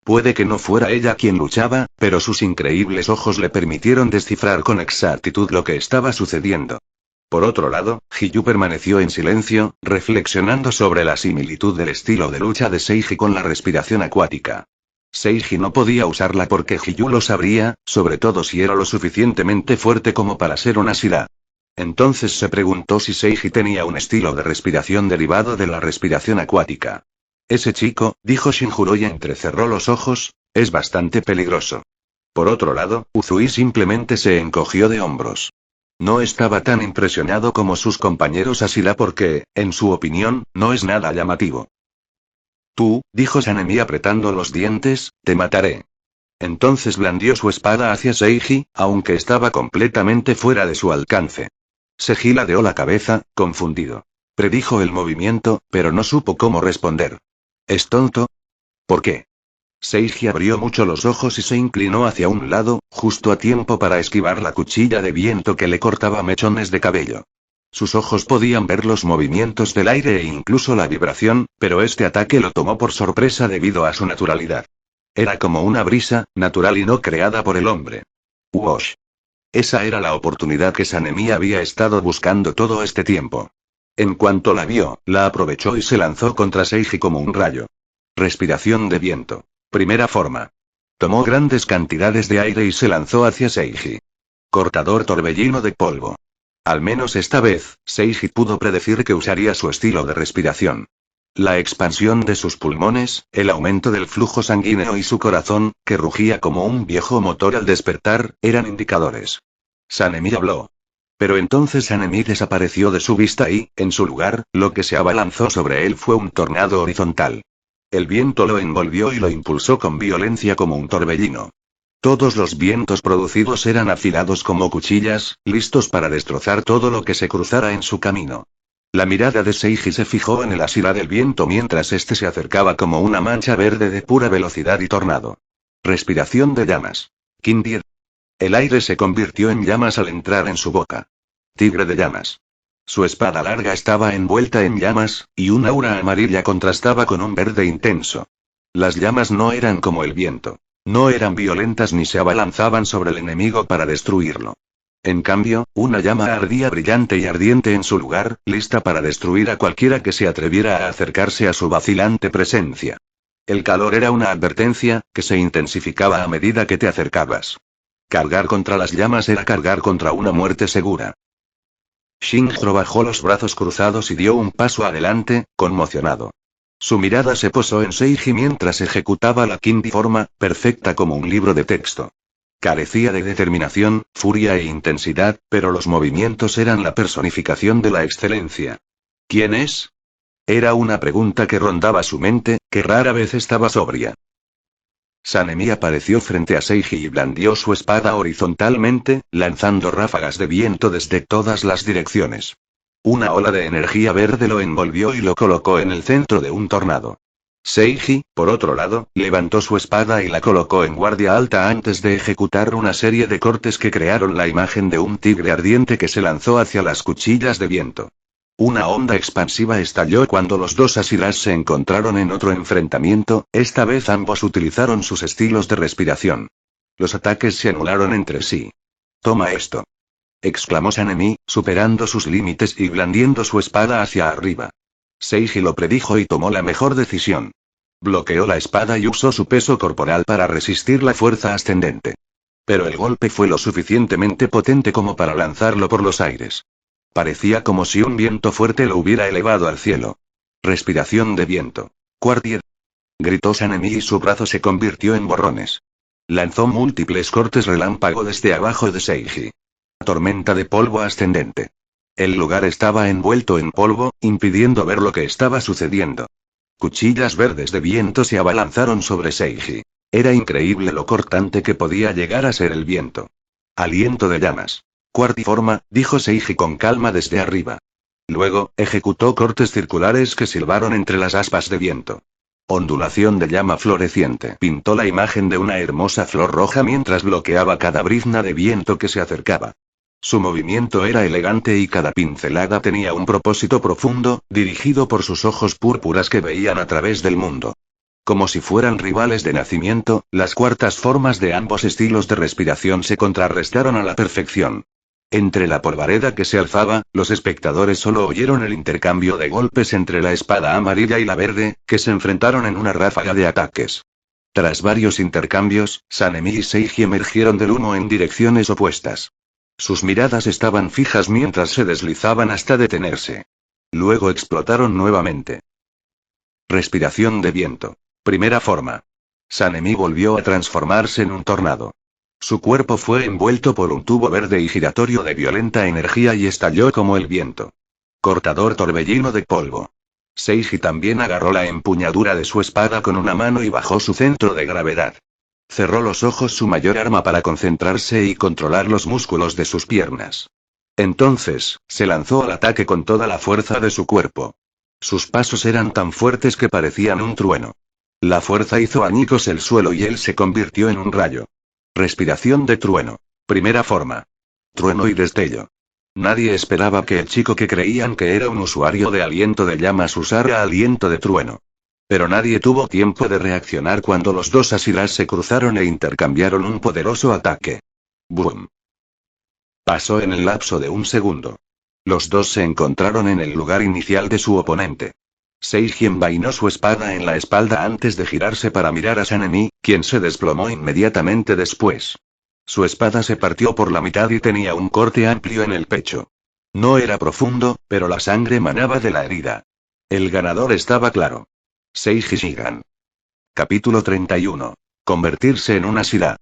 S1: Puede que no fuera ella quien luchaba, pero sus increíbles ojos le permitieron descifrar con exactitud lo que estaba sucediendo. Por otro lado, Hiyu permaneció en silencio, reflexionando sobre la similitud del estilo de lucha de Seiji con la respiración acuática. Seiji no podía usarla porque Hiyu lo sabría, sobre todo si era lo suficientemente fuerte como para ser una Asira. Entonces se preguntó si Seiji tenía un estilo de respiración derivado de la respiración acuática. Ese chico, dijo Shinjuro y entrecerró los ojos, es bastante peligroso. Por otro lado, Uzui simplemente se encogió de hombros. No estaba tan impresionado como sus compañeros Asira porque, en su opinión, no es nada llamativo. Tú, dijo Sanemi apretando los dientes, te mataré. Entonces blandió su espada hacia Seiji, aunque estaba completamente fuera de su alcance. Seiji ladeó la cabeza, confundido. Predijo el movimiento, pero no supo cómo responder. ¿Es tonto? ¿Por qué? Seiji abrió mucho los ojos y se inclinó hacia un lado, justo a tiempo para esquivar la cuchilla de viento que le cortaba mechones de cabello. Sus ojos podían ver los movimientos del aire e incluso la vibración, pero este ataque lo tomó por sorpresa debido a su naturalidad. Era como una brisa, natural y no creada por el hombre. Wosh. Esa era la oportunidad que Sanemi había estado buscando todo este tiempo. En cuanto la vio, la aprovechó y se lanzó contra Seiji como un rayo. Respiración de viento. Primera forma. Tomó grandes cantidades de aire y se lanzó hacia Seiji. Cortador torbellino de polvo. Al menos esta vez, Seiji pudo predecir que usaría su estilo de respiración. La expansión de sus pulmones, el aumento del flujo sanguíneo y su corazón, que rugía como un viejo motor al despertar, eran indicadores. Sanemi habló. Pero entonces Sanemi desapareció de su vista y, en su lugar, lo que se abalanzó sobre él fue un tornado horizontal. El viento lo envolvió y lo impulsó con violencia como un torbellino. Todos los vientos producidos eran afilados como cuchillas, listos para destrozar todo lo que se cruzara en su camino. La mirada de Seiji se fijó en el Asira del viento mientras este se acercaba como una mancha verde de pura velocidad y tornado. Respiración de llamas. King 10. El aire se convirtió en llamas al entrar en su boca. Tigre de llamas. Su espada larga estaba envuelta en llamas, y una aura amarilla contrastaba con un verde intenso. Las llamas no eran como el viento. No eran violentas ni se abalanzaban sobre el enemigo para destruirlo. En cambio, una llama ardía brillante y ardiente en su lugar, lista para destruir a cualquiera que se atreviera a acercarse a su vacilante presencia. El calor era una advertencia, que se intensificaba a medida que te acercabas. Cargar contra las llamas era cargar contra una muerte segura. Shinjiro bajó los brazos cruzados y dio un paso adelante, conmocionado. Su mirada se posó en Seiji mientras ejecutaba la Kindi forma, perfecta como un libro de texto. Carecía de determinación, furia e intensidad, pero los movimientos eran la personificación de la excelencia. ¿Quién es? Era una pregunta que rondaba su mente, que rara vez estaba sobria. Sanemi apareció frente a Seiji y blandió su espada horizontalmente, lanzando ráfagas de viento desde todas las direcciones. Una ola de energía verde lo envolvió y lo colocó en el centro de un tornado. Seiji, por otro lado, levantó su espada y la colocó en guardia alta antes de ejecutar una serie de cortes que crearon la imagen de un tigre ardiente que se lanzó hacia las cuchillas de viento. Una onda expansiva estalló cuando los dos Asiras se encontraron en otro enfrentamiento, esta vez ambos utilizaron sus estilos de respiración. Los ataques se anularon entre sí. «Toma esto», exclamó Sanemi, superando sus límites y blandiendo su espada hacia arriba. Seiji lo predijo y tomó la mejor decisión. Bloqueó la espada y usó su peso corporal para resistir la fuerza ascendente. Pero el golpe fue lo suficientemente potente como para lanzarlo por los aires. Parecía como si un viento fuerte lo hubiera elevado al cielo. Respiración de viento. Quartier. Gritó Sanemi y su brazo se convirtió en borrones. Lanzó múltiples cortes relámpago desde abajo de Seiji. Tormenta de polvo ascendente. El lugar estaba envuelto en polvo, impidiendo ver lo que estaba sucediendo. Cuchillas verdes de viento se abalanzaron sobre Seiji. Era increíble lo cortante que podía llegar a ser el viento. Aliento de llamas. Cuartiforma, dijo Seiji con calma desde arriba. Luego, ejecutó cortes circulares que silbaron entre las aspas de viento. Ondulación de llama floreciente. Pintó la imagen de una hermosa flor roja mientras bloqueaba cada brizna de viento que se acercaba. Su movimiento era elegante y cada pincelada tenía un propósito profundo, dirigido por sus ojos púrpuras que veían a través del mundo. Como si fueran rivales de nacimiento, las cuartas formas de ambos estilos de respiración se contrarrestaron a la perfección. Entre la polvareda que se alzaba, los espectadores solo oyeron el intercambio de golpes entre la espada amarilla y la verde, que se enfrentaron en una ráfaga de ataques. Tras varios intercambios, Sanemi y Seiji emergieron del humo en direcciones opuestas. Sus miradas estaban fijas mientras se deslizaban hasta detenerse. Luego explotaron nuevamente. Respiración de viento. Primera forma. Sanemi volvió a transformarse en un tornado. Su cuerpo fue envuelto por un tubo verde y giratorio de violenta energía y estalló como el viento. Cortador torbellino de polvo. Seiji también agarró la empuñadura de su espada con una mano y bajó su centro de gravedad. Cerró los ojos, su mayor arma, para concentrarse y controlar los músculos de sus piernas. Entonces, se lanzó al ataque con toda la fuerza de su cuerpo. Sus pasos eran tan fuertes que parecían un trueno. La fuerza hizo añicos el suelo y él se convirtió en un rayo. Respiración de trueno. Primera forma. Trueno y destello. Nadie esperaba que el chico que creían que era un usuario de aliento de llamas usara aliento de trueno. Pero nadie tuvo tiempo de reaccionar cuando los dos Asiras se cruzaron e intercambiaron un poderoso ataque. ¡Boom! Pasó en el lapso de un segundo. Los dos se encontraron en el lugar inicial de su oponente. Seiji envainó su espada en la espalda antes de girarse para mirar a Sanemi, quien se desplomó inmediatamente después. Su espada se partió por la mitad y tenía un corte amplio en el pecho. No era profundo, pero la sangre manaba de la herida. El ganador estaba claro. Seiji Shigan. Capítulo 31. Convertirse en una Ashira.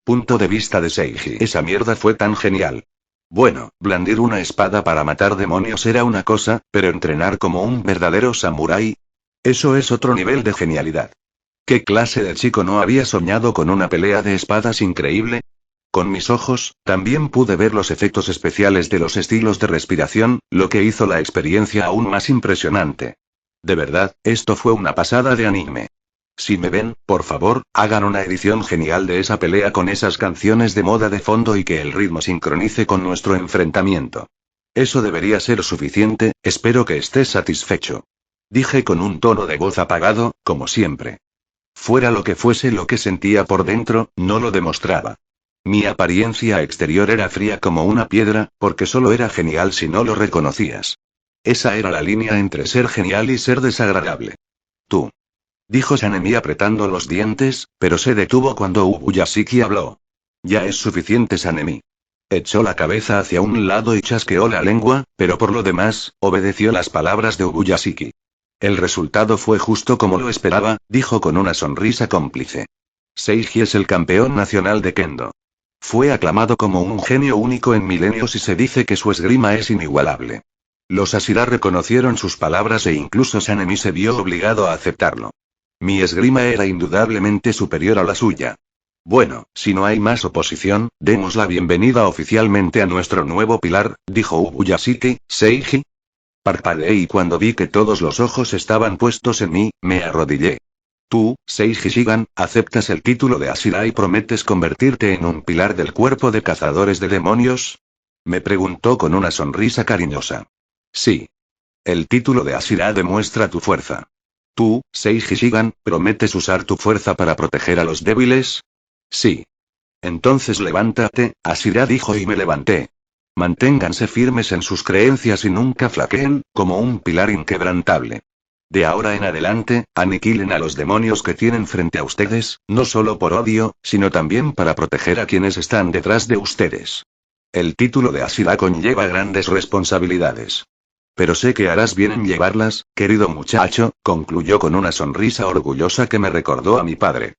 S1: Punto de vista de Seiji. Esa mierda fue tan genial. Bueno, blandir una espada para matar demonios era una cosa, pero entrenar como un verdadero samurái. Eso es otro nivel de genialidad. ¿Qué clase de chico no había soñado con una pelea de espadas increíble? Con mis ojos, también pude ver los efectos especiales de los estilos de respiración, lo que hizo la experiencia aún más impresionante. De verdad, esto fue una pasada de anime. Si me ven, por favor, hagan una edición genial de esa pelea con esas canciones de moda de fondo y que el ritmo sincronice con nuestro enfrentamiento. Eso debería ser suficiente, espero que estés satisfecho. Dije con un tono de voz apagado, como siempre. Fuera lo que fuese lo que sentía por dentro, no lo demostraba. Mi apariencia exterior era fría como una piedra, porque solo era genial si no lo reconocías. Esa era la línea entre ser genial y ser desagradable. Tú. Dijo Sanemi apretando los dientes, pero se detuvo cuando Ubuyashiki habló. Ya es suficiente, Sanemi. Echó la cabeza hacia un lado y chasqueó la lengua, pero por lo demás, obedeció las palabras de Ubuyashiki. El resultado fue justo como lo esperaba, dijo con una sonrisa cómplice. Seiji es el campeón nacional de Kendo. Fue aclamado como un genio único en milenios y se dice que su esgrima es inigualable. Los Ashira reconocieron sus palabras e incluso Sanemi se vio obligado a aceptarlo. Mi esgrima era indudablemente superior a la suya. Bueno, si no hay más oposición, demos la bienvenida oficialmente a nuestro nuevo pilar, dijo Ubuyashiki. Seiji. Parpadeé y cuando vi que todos los ojos estaban puestos en mí, me arrodillé. Tú, Seiji Shigan, aceptas el título de Ashira y prometes convertirte en un pilar del cuerpo de cazadores de demonios? Me preguntó con una sonrisa cariñosa. Sí. El título de Ashira demuestra tu fuerza. Tú, Seiji Shigan, ¿prometes usar tu fuerza para proteger a los débiles? Sí. Entonces levántate, Ashira dijo y me levanté. Manténganse firmes en sus creencias y nunca flaqueen, como un pilar inquebrantable. De ahora en adelante, aniquilen a los demonios que tienen frente a ustedes, no solo por odio, sino también para proteger a quienes están detrás de ustedes. El título de Ashira conlleva grandes responsabilidades. Pero sé que harás bien en llevarlas, querido muchacho, concluyó con una sonrisa orgullosa que me recordó a mi padre.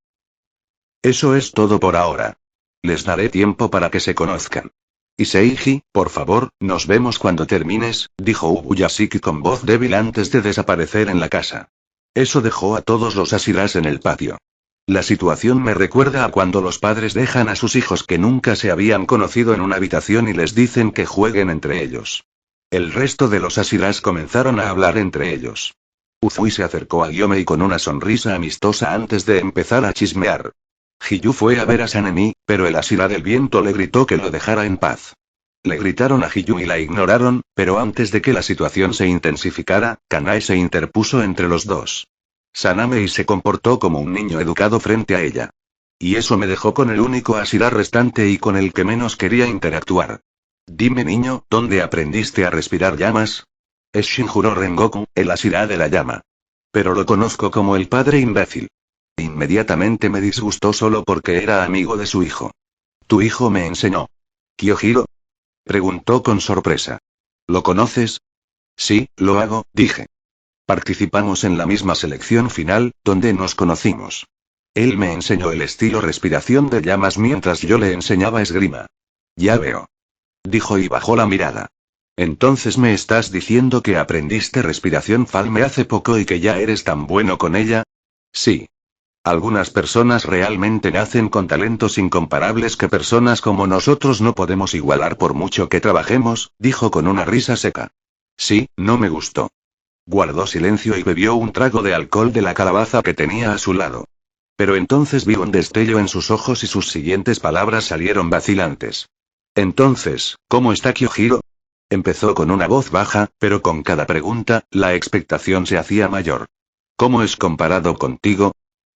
S1: Eso es todo por ahora. Les daré tiempo para que se conozcan. Y Seiji, por favor, nos vemos cuando termines, dijo Ubuyashiki con voz débil antes de desaparecer en la casa. Eso dejó a todos los Ashiras en el patio. La situación me recuerda a cuando los padres dejan a sus hijos que nunca se habían conocido en una habitación y les dicen que jueguen entre ellos. El resto de los Ashiras comenzaron a hablar entre ellos. Uzui se acercó a Gyomei con una sonrisa amistosa antes de empezar a chismear. Hiyu fue a ver a Sanemi, pero el Ashira del viento le gritó que lo dejara en paz. Le gritaron a Hiyu y la ignoraron, pero antes de que la situación se intensificara, Kanae se interpuso entre los dos. Sanamei se comportó como un niño educado frente a ella. Y eso me dejó con el único Ashira restante y con el que menos quería interactuar. Dime niño, ¿dónde aprendiste a respirar llamas? Es Shinjuro Rengoku, el Ashira de la llama. Pero lo conozco como el padre imbécil. Inmediatamente me disgustó solo porque era amigo de su hijo. Tu hijo me enseñó. ¿Kyohiro? Preguntó con sorpresa. ¿Lo conoces? Sí, lo hago, dije. Participamos en la misma selección final, donde nos conocimos. Él me enseñó el estilo respiración de llamas mientras yo le enseñaba esgrima. Ya veo. Dijo y bajó la mirada. Entonces me estás diciendo que aprendiste respiración falme hace poco y que ya eres tan bueno con ella? Sí. Algunas personas realmente nacen con talentos incomparables que personas como nosotros no podemos igualar por mucho que trabajemos, dijo con una risa seca. Sí, no me gustó. Guardó silencio y bebió un trago de alcohol de la calabaza que tenía a su lado. Pero entonces vi un destello en sus ojos y sus siguientes palabras salieron vacilantes. Entonces, ¿cómo está Kyohiro? Empezó con una voz baja, pero con cada pregunta, la expectación se hacía mayor. ¿Cómo es comparado contigo?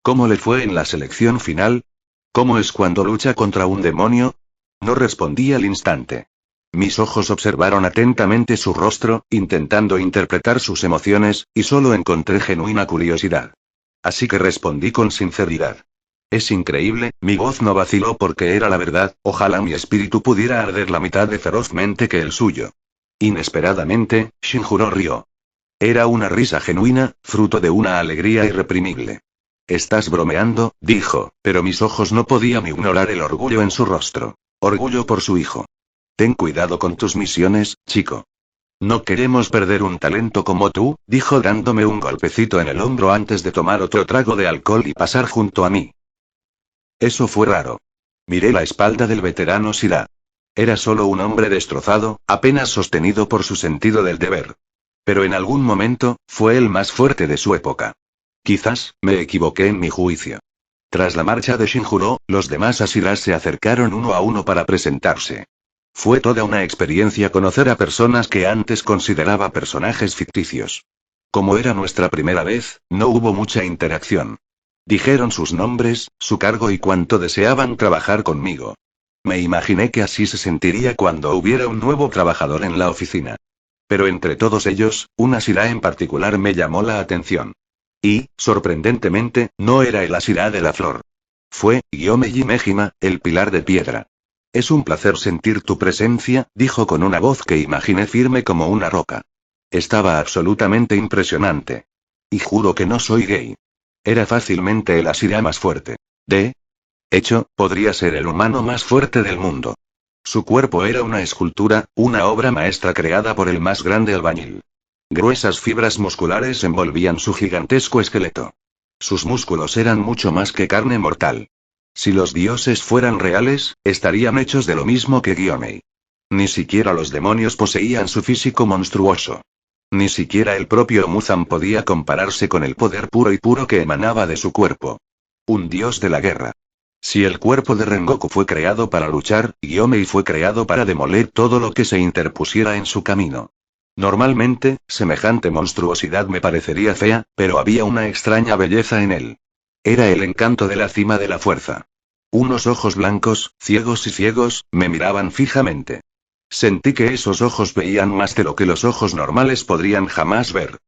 S1: ¿Cómo le fue en la selección final? ¿Cómo es cuando lucha contra un demonio? No respondí al instante. Mis ojos observaron atentamente su rostro, intentando interpretar sus emociones, y solo encontré genuina curiosidad. Así que respondí con sinceridad. Es increíble, mi voz no vaciló porque era la verdad, ojalá mi espíritu pudiera arder la mitad de ferozmente que el suyo. Inesperadamente, Shinjuro rió. Era una risa genuina, fruto de una alegría irreprimible. Estás bromeando, dijo, pero mis ojos no podían ignorar el orgullo en su rostro. Orgullo por su hijo. Ten cuidado con tus misiones, chico. No queremos perder un talento como tú, dijo dándome un golpecito en el hombro antes de tomar otro trago de alcohol y pasar junto a mí. Eso fue raro. Miré la espalda del veterano Shira. Era solo un hombre destrozado, apenas sostenido por su sentido del deber. Pero en algún momento, fue el más fuerte de su época. Quizás, me equivoqué en mi juicio. Tras la marcha de Shinjuro, los demás Ashiras se acercaron uno a uno para presentarse. Fue toda una experiencia conocer a personas que antes consideraba personajes ficticios. Como era nuestra primera vez, no hubo mucha interacción. Dijeron sus nombres, su cargo y cuánto deseaban trabajar conmigo. Me imaginé que así se sentiría cuando hubiera un nuevo trabajador en la oficina. Pero entre todos ellos, un Ashira en particular me llamó la atención. Y, sorprendentemente, no era el Ashira de la flor. Fue, Gyomeji Mejima, el pilar de piedra. Es un placer sentir tu presencia, dijo con una voz que imaginé firme como una roca. Estaba absolutamente impresionante. Y juro que no soy gay. Era fácilmente el Ashira más fuerte. De hecho, podría ser el humano más fuerte del mundo. Su cuerpo era una escultura, una obra maestra creada por el más grande albañil. Gruesas fibras musculares envolvían su gigantesco esqueleto. Sus músculos eran mucho más que carne mortal. Si los dioses fueran reales, estarían hechos de lo mismo que Gyomei. Ni siquiera los demonios poseían su físico monstruoso. Ni siquiera el propio Muzan podía compararse con el poder puro y puro que emanaba de su cuerpo. Un dios de la guerra. Si el cuerpo de Rengoku fue creado para luchar, Gyomei fue creado para demoler todo lo que se interpusiera en su camino. Normalmente, semejante monstruosidad me parecería fea, pero había una extraña belleza en él. Era el encanto de la cima de la fuerza. Unos ojos blancos, ciegos y ciegos, me miraban fijamente. Sentí que esos ojos veían más de lo que los ojos normales podrían jamás ver.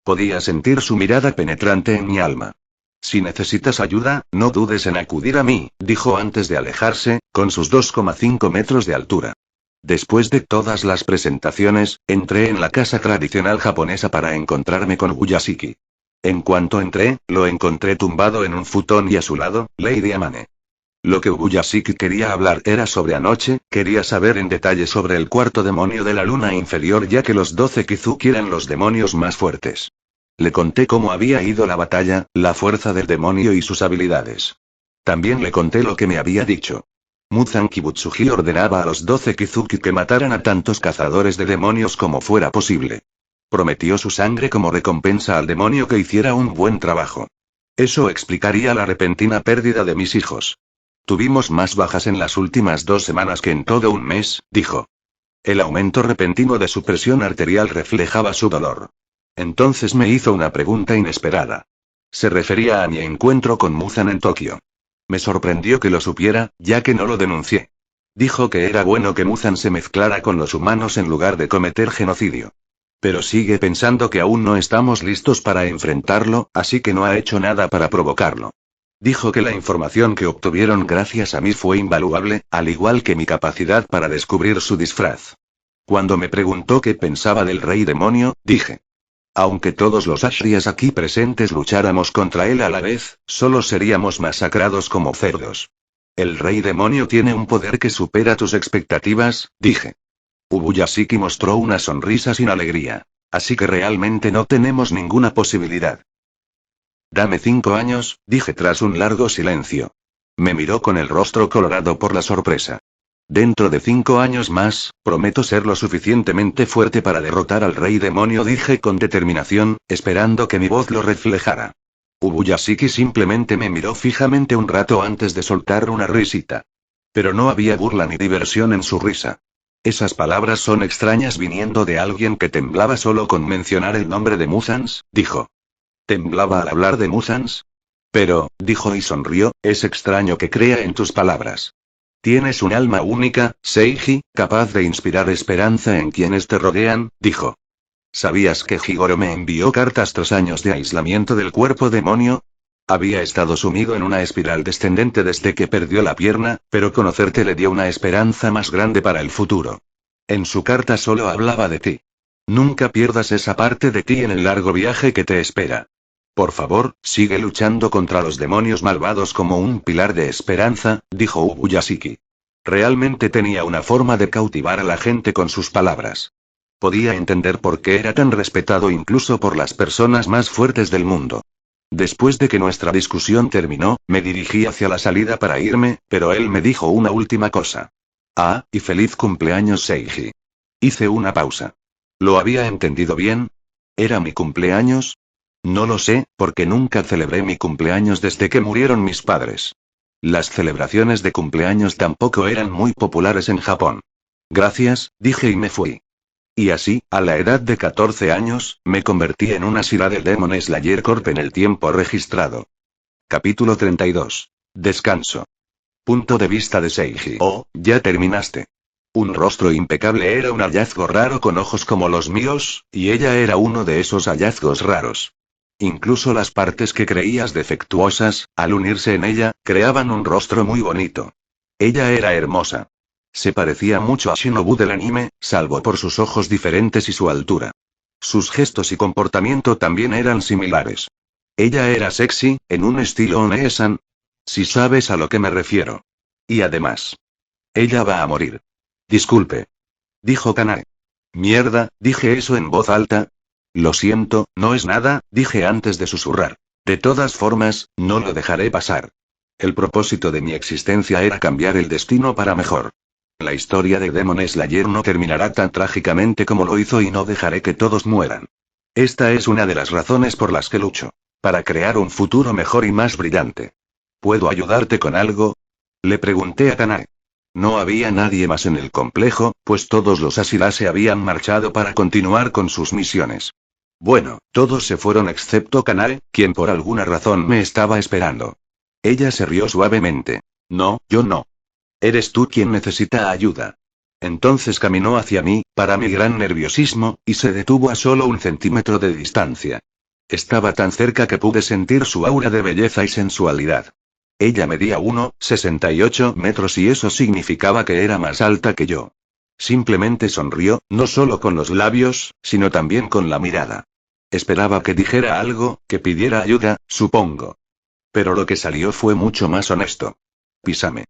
S1: Podía sentir su mirada penetrante en mi alma. Si necesitas ayuda, no dudes en acudir a mí, dijo antes de alejarse, con sus 2,5 metros de altura. Después de todas las presentaciones, entré en la casa tradicional japonesa para encontrarme con Uyashiki. En cuanto entré, lo encontré tumbado en un futón y a su lado, Lady Amane. Lo que Uyashiki quería hablar era sobre anoche, quería saber en detalle sobre el cuarto demonio de la luna inferior ya que los 12 Kizuki eran los demonios más fuertes. Le conté cómo había ido la batalla, la fuerza del demonio y sus habilidades. También le conté lo que me había dicho. Muzan Kibutsuji ordenaba a los 12 Kizuki que mataran a tantos cazadores de demonios como fuera posible. Prometió su sangre como recompensa al demonio que hiciera un buen trabajo. Eso explicaría la repentina pérdida de mis hijos. Tuvimos más bajas en las últimas 2 semanas que en todo un mes, dijo. El aumento repentino de su presión arterial reflejaba su dolor. Entonces me hizo una pregunta inesperada. Se refería a mi encuentro con Muzan en Tokio. Me sorprendió que lo supiera, ya que no lo denuncié. Dijo que era bueno que Muzan se mezclara con los humanos en lugar de cometer genocidio. Pero sigue pensando que aún no estamos listos para enfrentarlo, así que no ha hecho nada para provocarlo. Dijo que la información que obtuvieron gracias a mí fue invaluable, al igual que mi capacidad para descubrir su disfraz. Cuando me preguntó qué pensaba del rey demonio, dije: aunque todos los Ashrias aquí presentes lucháramos contra él a la vez, solo seríamos masacrados como cerdos. El rey demonio tiene un poder que supera tus expectativas, dije. Ubuyashiki mostró una sonrisa sin alegría. Así que realmente no tenemos ninguna posibilidad. Dame 5 años, dije tras un largo silencio. Me miró con el rostro colorado por la sorpresa. Dentro de 5 años más, prometo ser lo suficientemente fuerte para derrotar al rey demonio, dije con determinación, esperando que mi voz lo reflejara. Ubuyashiki simplemente me miró fijamente un rato antes de soltar una risita. Pero no había burla ni diversión en su risa. Esas palabras son extrañas viniendo de alguien que temblaba solo con mencionar el nombre de Muzans, dijo. ¿Temblaba al hablar de Muzans? Pero, dijo y sonrió, es extraño que crea en tus palabras. Tienes un alma única, Seiji, capaz de inspirar esperanza en quienes te rodean, dijo. ¿Sabías que Higoro me envió cartas tras años de aislamiento del cuerpo demonio? Había estado sumido en una espiral descendente desde que perdió la pierna, pero conocerte le dio una esperanza más grande para el futuro. En su carta solo hablaba de ti. Nunca pierdas esa parte de ti en el largo viaje que te espera. Por favor, sigue luchando contra los demonios malvados como un pilar de esperanza, dijo Ubuyashiki. Realmente tenía una forma de cautivar a la gente con sus palabras. Podía entender por qué era tan respetado incluso por las personas más fuertes del mundo. Después de que nuestra discusión terminó, me dirigí hacia la salida para irme, pero él me dijo una última cosa. Ah, y feliz cumpleaños, Seiji. Hice una pausa. ¿Lo había entendido bien? ¿Era mi cumpleaños? No lo sé, porque nunca celebré mi cumpleaños desde que murieron mis padres. Las celebraciones de cumpleaños tampoco eran muy populares en Japón. Gracias, dije y me fui. Y así, a la edad de 14 años, me convertí en una Shira del Demon Slayer Corp en el tiempo registrado. Capítulo 32. Descanso. Punto de vista de Seiji. Oh, ya terminaste. Un rostro impecable era un hallazgo raro con ojos como los míos, y ella era uno de esos hallazgos raros. Incluso las partes que creías defectuosas, al unirse en ella, creaban un rostro muy bonito. Ella era hermosa. Se parecía mucho a Shinobu del anime, salvo por sus ojos diferentes y su altura. Sus gestos y comportamiento también eran similares. Ella era sexy, en un estilo One-san. Si sabes a lo que me refiero. Y además. Ella va a morir. Disculpe. Dijo Kanae. Mierda, dije eso en voz alta. Lo siento, no es nada, dije antes de susurrar. De todas formas, no lo dejaré pasar. El propósito de mi existencia era cambiar el destino para mejor. La historia de Demon Slayer no terminará tan trágicamente como lo hizo y no dejaré que todos mueran. Esta es una de las razones por las que lucho. Para crear un futuro mejor y más brillante. ¿Puedo ayudarte con algo? Le pregunté a Kanae. No había nadie más en el complejo, pues todos los Ashira se habían marchado para continuar con sus misiones. Bueno, todos se fueron excepto Kanae, quien por alguna razón me estaba esperando. Ella se rió suavemente. No, yo no. Eres tú quien necesita ayuda. Entonces caminó hacia mí, para mi gran nerviosismo, y se detuvo a solo 1 centímetro de distancia. Estaba tan cerca que pude sentir su aura de belleza y sensualidad. Ella medía 1,68 metros y eso significaba que era más alta que yo. Simplemente sonrió, no solo con los labios, sino también con la mirada. Esperaba que dijera algo, que pidiera ayuda, supongo. Pero lo que salió fue mucho más honesto. Písame.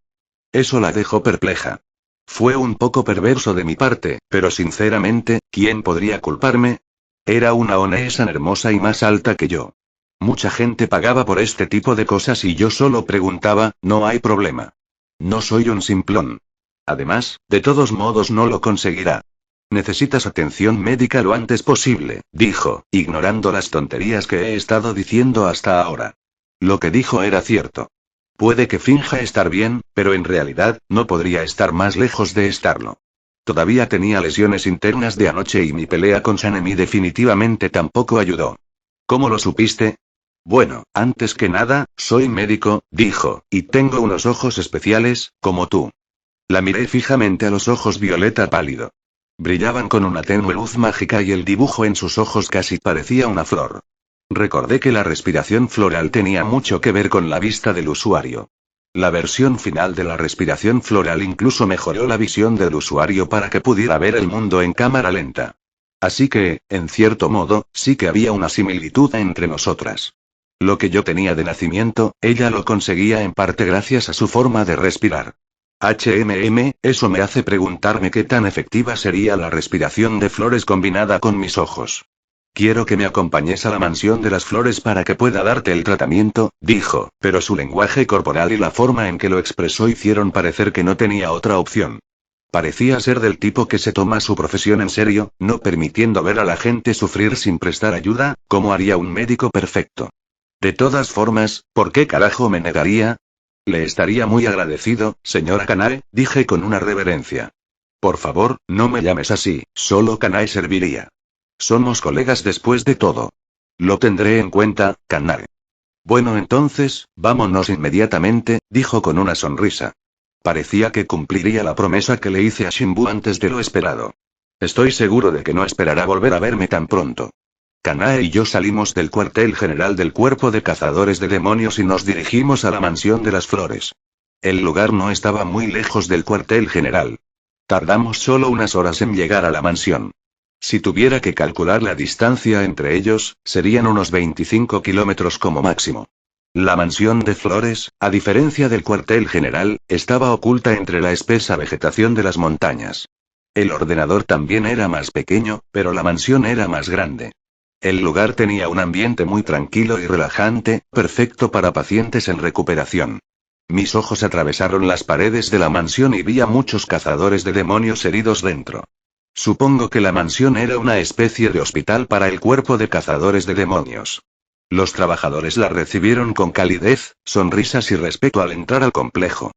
S1: Eso la dejó perpleja. Fue un poco perverso de mi parte, pero sinceramente, ¿quién podría culparme? Era una One-san hermosa y más alta que yo. Mucha gente pagaba por este tipo de cosas y yo solo preguntaba, no hay problema. No soy un simplón. Además, de todos modos no lo conseguirá. Necesitas atención médica lo antes posible, dijo, ignorando las tonterías que he estado diciendo hasta ahora. Lo que dijo era cierto. Puede que finja estar bien, pero en realidad, no podría estar más lejos de estarlo. Todavía tenía lesiones internas de anoche y mi pelea con Sanemi definitivamente tampoco ayudó. ¿Cómo lo supiste? Bueno, antes que nada, soy médico, dijo, y tengo unos ojos especiales, como tú. La miré fijamente a los ojos violeta pálido. Brillaban con una tenue luz mágica y el dibujo en sus ojos casi parecía una flor. Recordé que la respiración floral tenía mucho que ver con la vista del usuario. La versión final de la respiración floral incluso mejoró la visión del usuario para que pudiera ver el mundo en cámara lenta. Así que, en cierto modo, sí que había una similitud entre nosotras. Lo que yo tenía de nacimiento, ella lo conseguía en parte gracias a su forma de respirar. Eso me hace preguntarme qué tan efectiva sería la respiración de flores combinada con mis ojos. Quiero que me acompañes a la mansión de las flores para que pueda darte el tratamiento, dijo, pero su lenguaje corporal y la forma en que lo expresó hicieron parecer que no tenía otra opción. Parecía ser del tipo que se toma su profesión en serio, no permitiendo ver a la gente sufrir sin prestar ayuda, como haría un médico perfecto. De todas formas, ¿por qué carajo me negaría? Le estaría muy agradecido, señora Kanae, dije con una reverencia. Por favor, no me llames así, solo Kanae serviría. Somos colegas después de todo. Lo tendré en cuenta, Kanae. Bueno entonces, vámonos inmediatamente, dijo con una sonrisa. Parecía que cumpliría la promesa que le hice a Shimbu antes de lo esperado. Estoy seguro de que no esperará volver a verme tan pronto. Kanae y yo salimos del cuartel general del Cuerpo de Cazadores de Demonios y nos dirigimos a la mansión de las flores. El lugar no estaba muy lejos del cuartel general. Tardamos solo unas horas en llegar a la mansión. Si tuviera que calcular la distancia entre ellos, serían unos 25 kilómetros como máximo. La mansión de flores, a diferencia del cuartel general, estaba oculta entre la espesa vegetación de las montañas. El ordenador también era más pequeño, pero la mansión era más grande. El lugar tenía un ambiente muy tranquilo y relajante, perfecto para pacientes en recuperación. Mis ojos atravesaron las paredes de la mansión y vi a muchos cazadores de demonios heridos dentro. Supongo que la mansión era una especie de hospital para el cuerpo de cazadores de demonios. Los trabajadores la recibieron con calidez, sonrisas y respeto al entrar al complejo.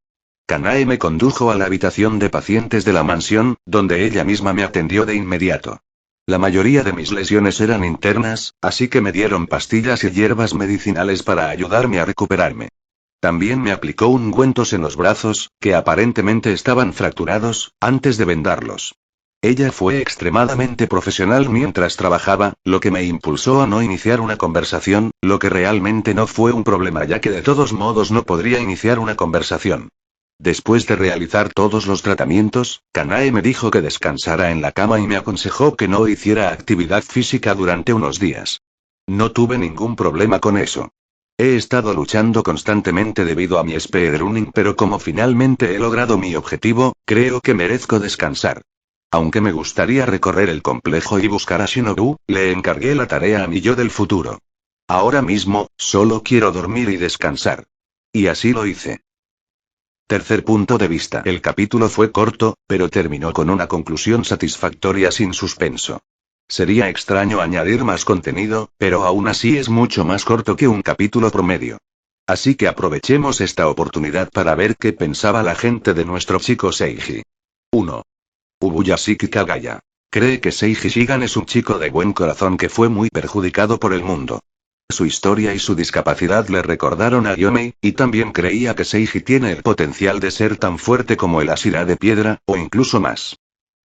S1: Kanae me condujo a la habitación de pacientes de la mansión, donde ella misma me atendió de inmediato. La mayoría de mis lesiones eran internas, así que me dieron pastillas y hierbas medicinales para ayudarme a recuperarme. También me aplicó ungüentos en los brazos, que aparentemente estaban fracturados, antes de vendarlos. Ella fue extremadamente profesional mientras trabajaba, lo que me impulsó a no iniciar una conversación, lo que realmente no fue un problema ya que de todos modos no podría iniciar una conversación. Después de realizar todos los tratamientos, Kanae me dijo que descansara en la cama y me aconsejó que no hiciera actividad física durante unos días. No tuve ningún problema con eso. He estado luchando constantemente debido a mi speedrunning, pero como finalmente he logrado mi objetivo, creo que merezco descansar. Aunque me gustaría recorrer el complejo y buscar a Shinobu, le encargué la tarea a mi yo del futuro. Ahora mismo, solo quiero dormir y descansar. Y así lo hice. Tercer punto de vista. El capítulo fue corto, pero terminó con una conclusión satisfactoria sin suspenso. Sería extraño añadir más contenido, pero aún así es mucho más corto que un capítulo promedio. Así que aprovechemos esta oportunidad para ver qué pensaba la gente de nuestro chico Seiji. 1. Ubuyashiki Kagaya. Cree que Seiji Shigan es un chico de buen corazón que fue muy perjudicado por el mundo. Su historia y su discapacidad le recordaron a Yomei, y también creía que Seiji tiene el potencial de ser tan fuerte como el Ashira de piedra, o incluso más.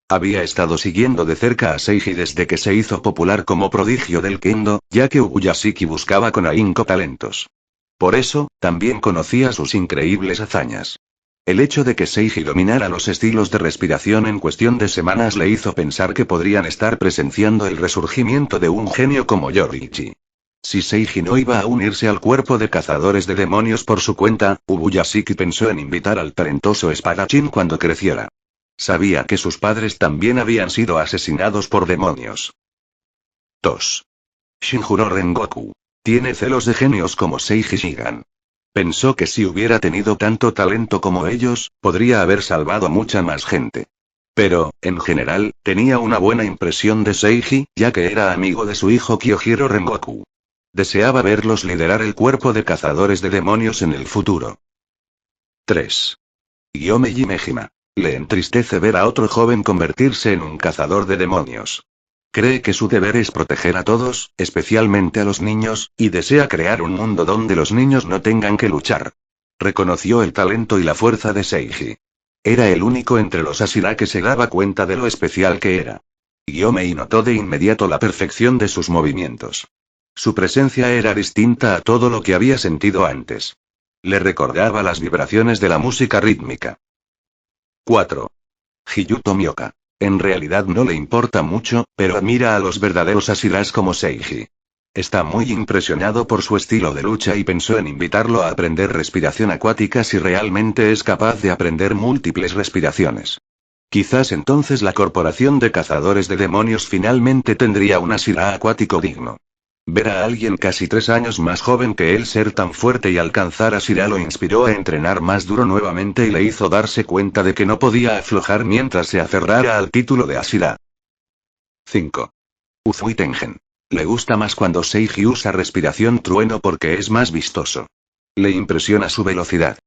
S1: Había estado siguiendo de cerca a Seiji desde que se hizo popular como prodigio del kendo, ya que Ubuyashiki buscaba con ahínco talentos. Por eso, también conocía sus increíbles hazañas. El hecho de que Seiji dominara los estilos de respiración en cuestión de semanas le hizo pensar que podrían estar presenciando el resurgimiento de un genio como Yoriichi. Si Seiji no iba a unirse al cuerpo de cazadores de demonios por su cuenta, Ubuyashiki pensó en invitar al talentoso espadachín cuando creciera. Sabía que sus padres también habían sido asesinados por demonios. 2. Shinjuro Rengoku. Tiene celos de genios como Seiji Shigan. Pensó que si hubiera tenido tanto talento como ellos, podría haber salvado a mucha más gente. Pero, en general, tenía una buena impresión de Seiji, ya que era amigo de su hijo Kyohiro Rengoku. Deseaba verlos liderar el cuerpo de cazadores de demonios en el futuro. 3. Gyome Jimejima. Le entristece ver a otro joven convertirse en un cazador de demonios. Cree que su deber es proteger a todos, especialmente a los niños, y desea crear un mundo donde los niños no tengan que luchar. Reconoció el talento y la fuerza de Seiji. Era el único entre los Ashira que se daba cuenta de lo especial que era. Gyomei notó de inmediato la perfección de sus movimientos. Su presencia era distinta a todo lo que había sentido antes. Le recordaba las vibraciones de la música rítmica. 4. Hiyu Tomioka. En realidad no le importa mucho, pero admira a los verdaderos Ashiras como Seiji. Está muy impresionado por su estilo de lucha y pensó en invitarlo a aprender respiración acuática si realmente es capaz de aprender múltiples respiraciones. Quizás entonces la corporación de cazadores de demonios finalmente tendría un Ashira acuático digno. Ver a alguien casi 3 años más joven que él ser tan fuerte y alcanzar Ashira lo inspiró a entrenar más duro nuevamente y le hizo darse cuenta de que no podía aflojar mientras se aferrara al título de Ashira. 5. Uzui Tengen. Le gusta más cuando Seiji usa respiración trueno porque es más vistoso. Le impresiona su velocidad.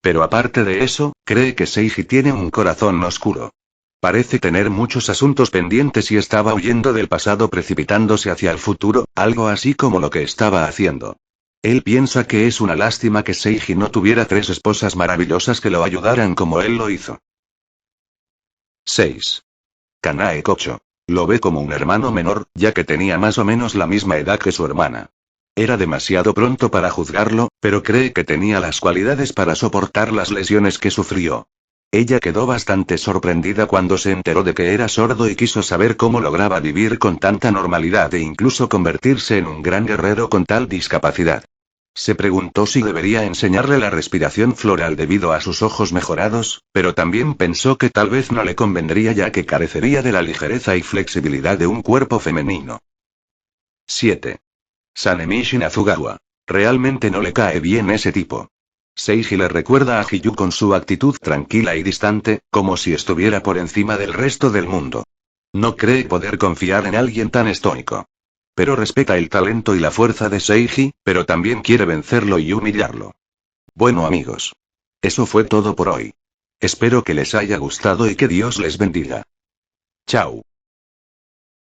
S1: Pero aparte de eso, cree que Seiji tiene un corazón oscuro. Parece tener muchos asuntos pendientes y estaba huyendo del pasado precipitándose hacia el futuro, algo así como lo que estaba haciendo. Él piensa que es una lástima que Seiji no tuviera 3 esposas maravillosas que lo ayudaran como él lo hizo. 6. Kanae Kocho. Lo ve como un hermano menor, ya que tenía más o menos la misma edad que su hermana. Era demasiado pronto para juzgarlo, pero cree que tenía las cualidades para soportar las lesiones que sufrió. Ella quedó bastante sorprendida cuando se enteró de que era sordo y quiso saber cómo lograba vivir con tanta normalidad e incluso convertirse en un gran guerrero con tal discapacidad. Se preguntó si debería enseñarle la respiración floral debido a sus ojos mejorados, pero también pensó que tal vez no le convendría ya que carecería de la ligereza y flexibilidad de un cuerpo femenino. 7. Sanemi Shinazugawa. Realmente no le cae bien ese tipo. Seiji le recuerda a Hiyu con su actitud tranquila y distante, como si estuviera por encima del resto del mundo. No cree poder confiar en alguien tan estoico. Pero respeta el talento y la fuerza de Seiji, pero también quiere vencerlo y humillarlo. Bueno amigos. Eso fue todo por hoy. Espero que les haya gustado y que Dios les bendiga. Chao.